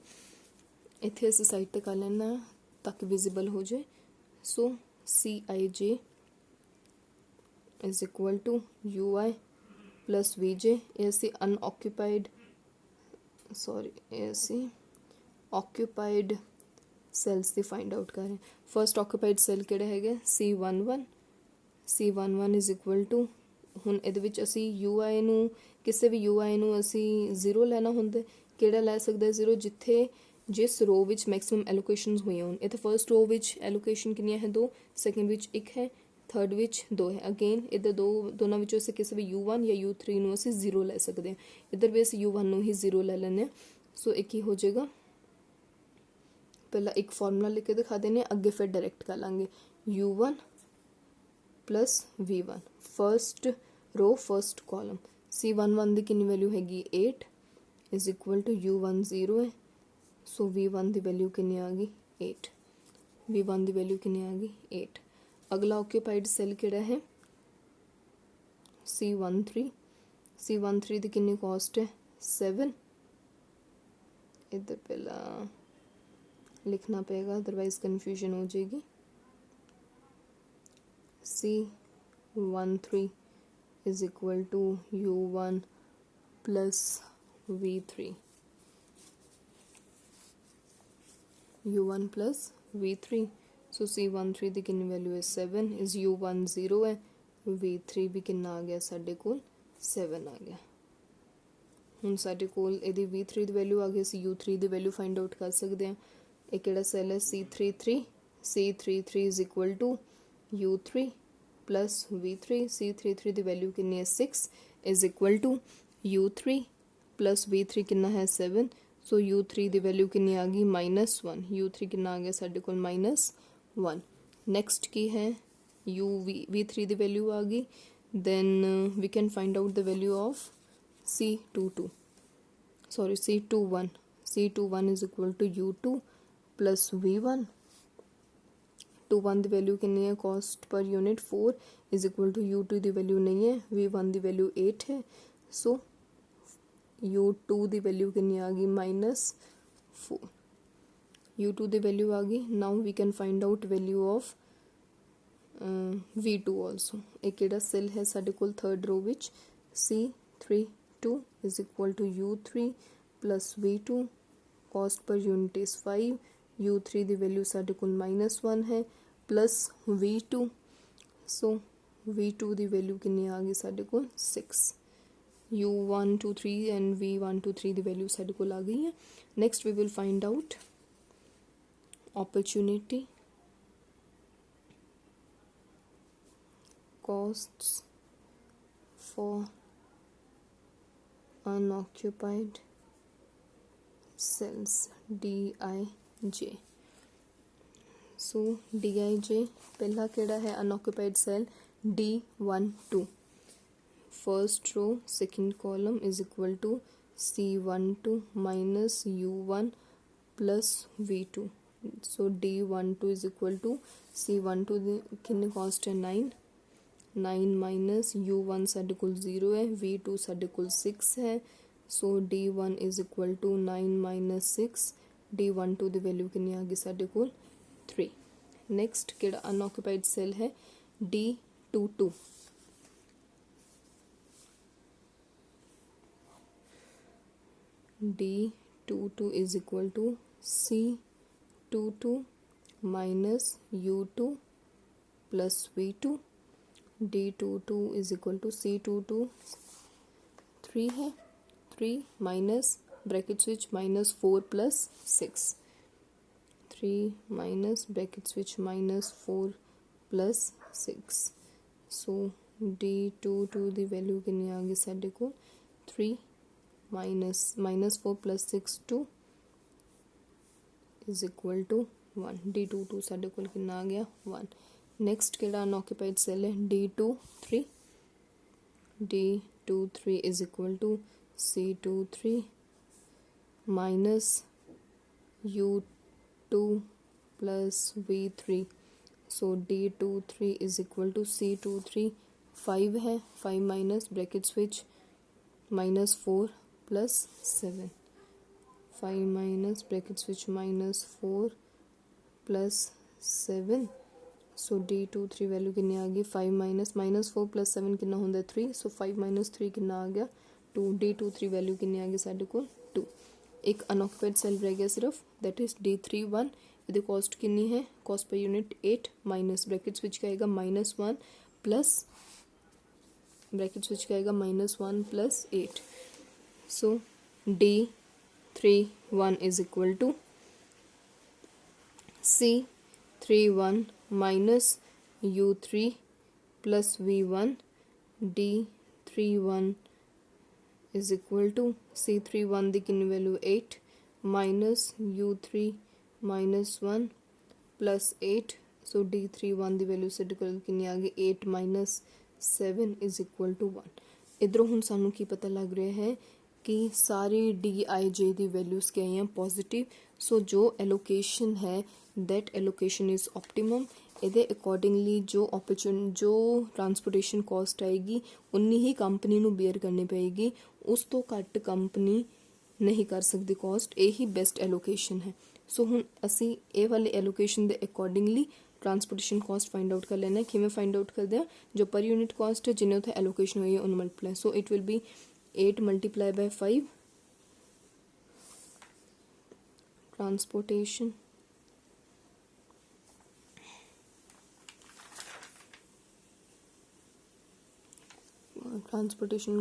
इत्थे असी साइड ते कर लेना ताकि विजिबल हो जाए। So CIJ is equal to UI plus VJ, ये असी अनऑक्यूपाइड ये असी ऑक्यूपाइड सैल्स की फाइंड आउट कर रहे हैं। फर्स्ट ऑक्यूपाइड सैल किहड़ा है C11 इज इक्वल टू, हुण इहदे विच असी UI नू किसी भी UI नू असी 0 लैना हुंदा, किहड़ा लै सकदा 0 जिथे जिस रो विच मैक्सिमम एलोकेशनस हुई होन। इत्थे फर्स्ट रो विच एलोकेशन कितनी है 2, सैकेंड विच 1 है, थर्ड विच 2 है। अगेन इधर दोनों विचों से किसी भी U1 या U3 नू असी 0 लै सकते हैं, इधर भी असी U1 नू ही 0 लै लैने। सो एक ही हो जाएगा, पहला एक फॉर्मूला लिख के दिखा देने, अगे फिर डायरेक्ट कर लांगे U1 plus V1, first row first column. C11 की कितनी वैल्यू हैगी 8 इज इक्वल टू U1 0 है, सो V1 की वैल्यू कितनी आ गई 8, V1 की वैल्यू कितनी आ गई 8। अगला ऑक्यूपाइड सैल किहड़ा है C13 की कितनी कॉस्ट है 7, इधर पहला लिखना पड़ेगा अदरवाइज कन्फ्यूजन हो जाएगी। C13 is equal to U1 plus V3, U1 plus V3। So C13 की कितनी वैल्यू है 7, इज U1 0 है, V3 भी कितना आ गया साढ़े कोल 7 आ गया। हुण साढ़े कोल इहदी V3 की वैल्यू आ गई, असीं U3 की वैल्यू फाइंड आउट कर सकते हैं। एक किहड़ा सैल है C33 is equal to U3 plus V3, C33 की वैल्यू कितनी है 6 is equal to U3 plus V3 कितना है 7, सो U3 की वैल्यू कितनी आ गई -1, U3 कितना आ गया साढ़े कोल -1। नैक्सट की है V3 की वैल्यू आ गई, then we can find out the value of C21. C21 is equal to U2 plus V1. 21 ਦੀ ਵੈਲਿਊ ਕਿੰਨੀ ਹੈ cost per unit 4 is equal to U2 ਦੀ ਵੈਲਿਊ ਨਹੀਂ ਹੈ, V1 ਦੀ ਵੈਲਿਊ 8 ਹੈ, ਸੋ U2 ਦੀ ਵੈਲਿਊ ਕਿੰਨੀ ਆ ਗਈ -4. U2 ਦੀ ਵੈਲਿਊ ਆ ਗਈ. Now we can find out value of V2 also. ਇਹ ਕਿਹੜਾ ਸੈੱਲ ਹੈ ਸਾਡੇ ਕੋਲ ਥਰਡ ਰੋ ਵਿੱਚ, C32 is equal to U3 plus V2. cost per unit is 5. U3 ਦੀ ਵੈਲਿਊ ਸਾਡੇ ਕੋਲ -1 ਹੈ ਪਲੱਸ V2, ਸੋ V2 ਦੀ ਵੈਲਿਊ ਕਿੰਨੀ ਆ ਗਈ ਸਾਡੇ ਕੋਲ 6. U1 2 3 and V1 2 3 the value ਸਾਡੇ ਕੋਲ ਆ ਗਈ ਹੈ. Next we will find out opportunity costs for unoccupied cells DIJ. so DIJ ਪਹਿਲਾ ਕਿਹੜਾ ਹੈ unoccupied cell D12. first row second column is equal to C12 minus U1 plus V2. so D12 is equal to C12 ਦੀ ਕਿੰਨੀ cost ਹੈ 9 minus U1 ਸਾਡੇ ਕੋਲ 0 ਹੈ, V2 ਸਾਡੇ ਕੋਲ 6 ਹੈ, so D1 is equal to 9 minus 6. D12 the value ਕਿੰਨੀ ਆ ਗਈ ਸਾਡੇ ਕੋਲ 3. ਨੈਕਸਟ ਕਿਹੜਾ ਅਨਓਕੂਪਾਈਡ ਸੈੱਲ ਹੈ D22. D22 is equal to C22 minus U2 plus V2. D22 is equal to C22 3 है, 3 minus bracket switch -4 plus 6. 3 minus bracket switch -4 plus 6. so D22 ਦੀ value ਕਿੰਨੀ ਆ ਗਈ ਸਾਡੇ ਕੋਲ 3 -4 plus 6 2 is equal to 1. D22 ਸਾਡੇ ਕੋਲ ਕਿੰਨਾ ਆ ਗਿਆ 1. ਨੈਕਸਟ ਕਿਹੜਾ ਅਨਓਕੂਪਾਈਡ ਸੈੱਲ ਹੈ D23. D23 is equal to C23 minus U2 plus V3. so D23 is equal to C23 5 है, 5 minus bracket switch -4 plus 7. 5 minus bracket switch -4 plus 7. so D23 value कितनी आ गई 5 -4 plus 7 कितना होंगे 3. so 5 minus 3 कितना आ गया 2. D23 value कितनी आ गई साढ़े को 2. एक अनऑक्यूपाइड सेल रह गया सिर्फ, दैट इज D31. ਇਹਦੀ कॉस्ट कितनी है, cost per unit 8 minus bracket switch का आएगा -1 प्लस ब्रैकेट स्विच का आएगा -1 plus 8. so D31 is equal to C31 minus U3 plus V1. D31 is equal to C31 ਦੀ ਕਿੰਨੀ value 8 minus U3 -1 plus 8. so D31 ਦੀ value ਸਾਡੇ ਕੋਲ ਕਿੰਨੀ ਆ ਗਈ 8 minus 7 is equal to 1. ਇਧਰੋਂ ਹੁਣ ਸਾਨੂੰ ਕੀ ਪਤਾ ਲੱਗ ਰਿਹਾ ਹੈ ਕਿ ਸਾਰੀ DIJ ਦੀ ਵੈਲਿਊਜ਼ ਕੀ ਆਈਆਂ ਪੋਜ਼ਿਟਿਵ. ਸੋ ਜੋ ਐਲੋਕੇਸ਼ਨ ਹੈ that allocation is optimum. ਇਹਦੇ ਅਕੋਰਡਿੰਗਲੀ ਜੋ ਟਰਾਂਸਪੋਰਟੇਸ਼ਨ ਕਾਸਟ ਆਏਗੀ ਉਨੀ ਹੀ ਕੰਪਨੀ ਨੂੰ ਬੇਅਰ ਕਰਨੀ ਪਏਗੀ, ਉਸ ਤੋਂ ਘੱਟ ਕੰਪਨੀ ਨਹੀਂ ਕਰ ਸਕਦੀ ਕਾਸਟ. ਇਹੀ ਬੈਸਟ ਐਲੋਕੇਸ਼ਨ ਹੈ. ਸੋ ਹੁਣ ਅਸੀਂ ਇਹ ਵਾਲੇ ਐਲੋਕੇਸ਼ਨ ਦੇ accordingly transportation cost find out कर लेना है. किमें फाइंड आउट कर दिया, जो पर यूनिट कॉस्ट है जिन्हें उसे एलोकेशन हुई है उन multiply. So it will be 8 multiply by 5 transportation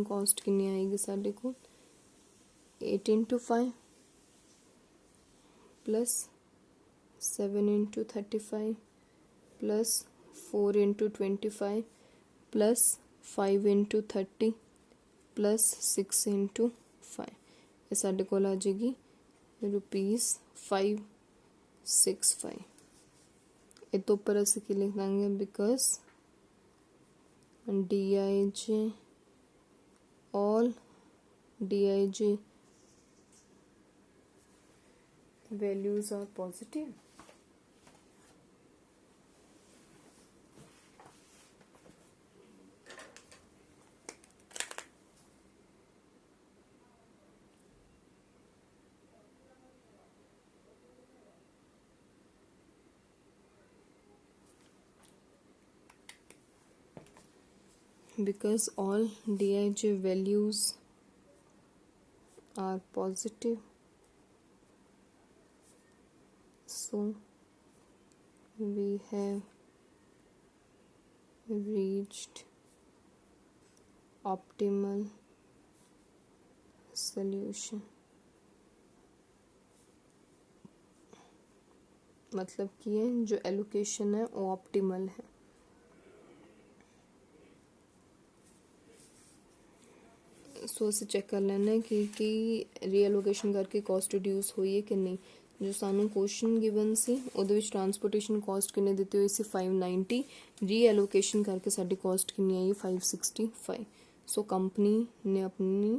cost कितनी आएगी साढ़े को 8 into 5 plus 7 into 35 plus 4 into 25 plus 5 into 30 plus 6 into 5. ये साढ़े को आ जाएगी ₹565. ये तो ऊपर असी की लिख देंगे because Dij, all Dij values are positive. Because all Dij values are positive, so we have reached optimal solution. मतलब कि ये जो एलोकेशन है वो ऑप्टिमल है. सो ਅਸੀਂ ਚੈੱਕ ਕਰ ਲੈਣਾ ਹੈ ਕਿ ਰੀਐਲੋਕੇਸ਼ਨ ਕਰਕੇ ਕੋਸਟ ਰਿਡਿਊਸ ਹੋਈ ਹੈ ਕਿ ਨਹੀਂ. ਜੋ ਸਾਨੂੰ ਕੁਐਸਚਨ ਗਿਵਨ ਸੀ ਉਹਦੇ ਵਿੱਚ ਟਰਾਂਸਪੋਰਟੇਸ਼ਨ ਕਾਸਟ ਕਿੰਨੇ ਦਿੱਤੀ ਹੋਈ ਸੀ 590, ਰੀਐਲੋਕੇਸ਼ਨ ਕਰਕੇ ਸਾਡੀ ਕਾਸਟ ਕਿੰਨੀ ਆਈ 565. ਸੋ ਕੰਪਨੀ ਨੇ ਆਪਣੀ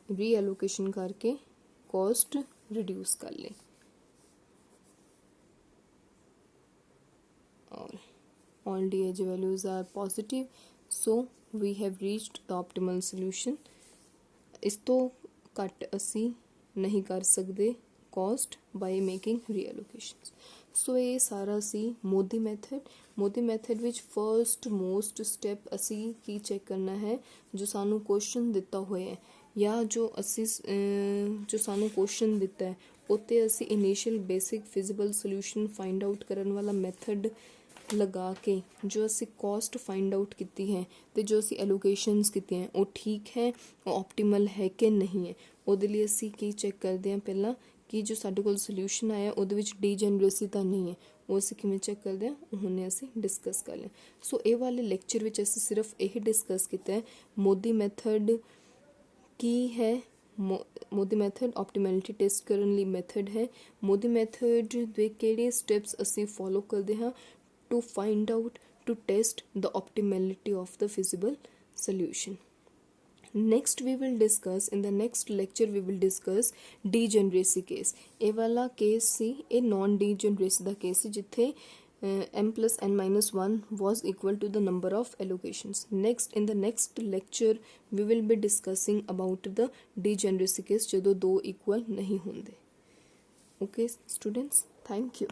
ਰੀਐਲੋਕੇਸ਼ਨ ਕਰਕੇ ਕਾਸਟ ਰਿਡਿਊਸ ਕਰ ਲਈ. और all DIJ values are positive, so we have reached the optimal solution. ਇਸ ਤੋਂ ਘੱਟ ਅਸੀਂ ਨਹੀਂ ਕਰ ਸਕਦੇ cost by making reallocations. ਸੋ ਇਹ ਸਾਰਾ ਸੀ ਮੋਦੀ ਮੈਥਡ ਵਿੱਚ ਫਰਸਟ ਮੋਸਟ ਸਟੈਪ ਅਸੀਂ ਕੀ ਚੈੱਕ ਕਰਨਾ ਹੈ. ਜੋ ਸਾਨੂੰ ਕੁਐਸਚਨ ਦਿੱਤਾ ਹੋਇਆ ਹੈ ਜਾਂ ਜੋ ਸਾਨੂੰ ਕੁਐਸਚਨ ਦਿੱਤਾ ਹੈ ਉੱਤੇ ਅਸੀਂ initial basic feasible solution find out ਕਰਨ ਵਾਲਾ ਮੈਥਡ ਲਗਾ ਕੇ ਜੋ ਅਸੀਂ ਕਾਸਟ ਫਾਈਂਡ ਆਊਟ ਕੀਤੀ ਹੈ ਤੇ ਜੋ ਅਸੀਂ ਐਲੋਕੇਸ਼ਨਸ ਕੀਤੀਆਂ ਉਹ ਠੀਕ ਹੈ, ਉਹ ਆਪਟੀਮਲ ਹੈ ਕਿ ਨਹੀਂ ਹੈ. ਉਹਦੇ ਲਈ ਅਸੀਂ ਕੀ ਚੈੱਕ ਕਰਦੇ ਹਾਂ ਪਹਿਲਾਂ ਕਿ ਜੋ ਸਾਡੇ ਕੋਲ ਸੋਲੂਸ਼ਨ ਆਇਆ ਉਹਦੇ ਵਿੱਚ ਡੀਜਨਰੇਸੀ ਤਾਂ ਨਹੀਂ ਹੈ. ਉਹ ਅਸੀਂ ਕਿਵੇਂ ਚੈੱਕ ਕਰਦੇ ਹਾਂ ਉਹ ਹੁਣੇ ਅਸੀਂ ਡਿਸਕਸ ਕਰ ਲਿਆ. ਸੋ ਇਹ ਵਾਲੇ ਲੈਕਚਰ ਵਿੱਚ ਅਸੀਂ ਸਿਰਫ ਇਹ ਡਿਸਕਸ ਕੀਤਾ ਹੈ ਮੋਦੀ ਮੈਥਡ ਕੀ ਹੈ. ਮੋਦੀ ਮੈਥਡ ਆਪਟੀਮੈਲਿਟੀ ਟੈਸਟ ਕਰਨ ਲਈ ਮੈਥਡ ਹੈ. ਮੋਦੀ ਮੈਥਡ ਦੇ ਕਿਹੜੇ ਸਟੈਪਸ ਅਸੀਂ ਫੋਲੋ ਕਰਦੇ ਹਾਂ to find out, to test the optimality of the feasible solution. Next we will discuss, in the next lecture we will discuss degeneracy case. ਇਹ ਵਾਲਾ ਕੇਸ ਸੀ, ਇਹ non degeneracy ਦਾ case ਸੀ ਜਿੱਥੇ m plus n minus 1 was equal to the number of allocations. Next, in the next lecture we will be discussing about the degeneracy case ਜਦੋਂ ਦੋ equal ਨਹੀਂ ਹੁੰਦੇ. Okay students, thank you.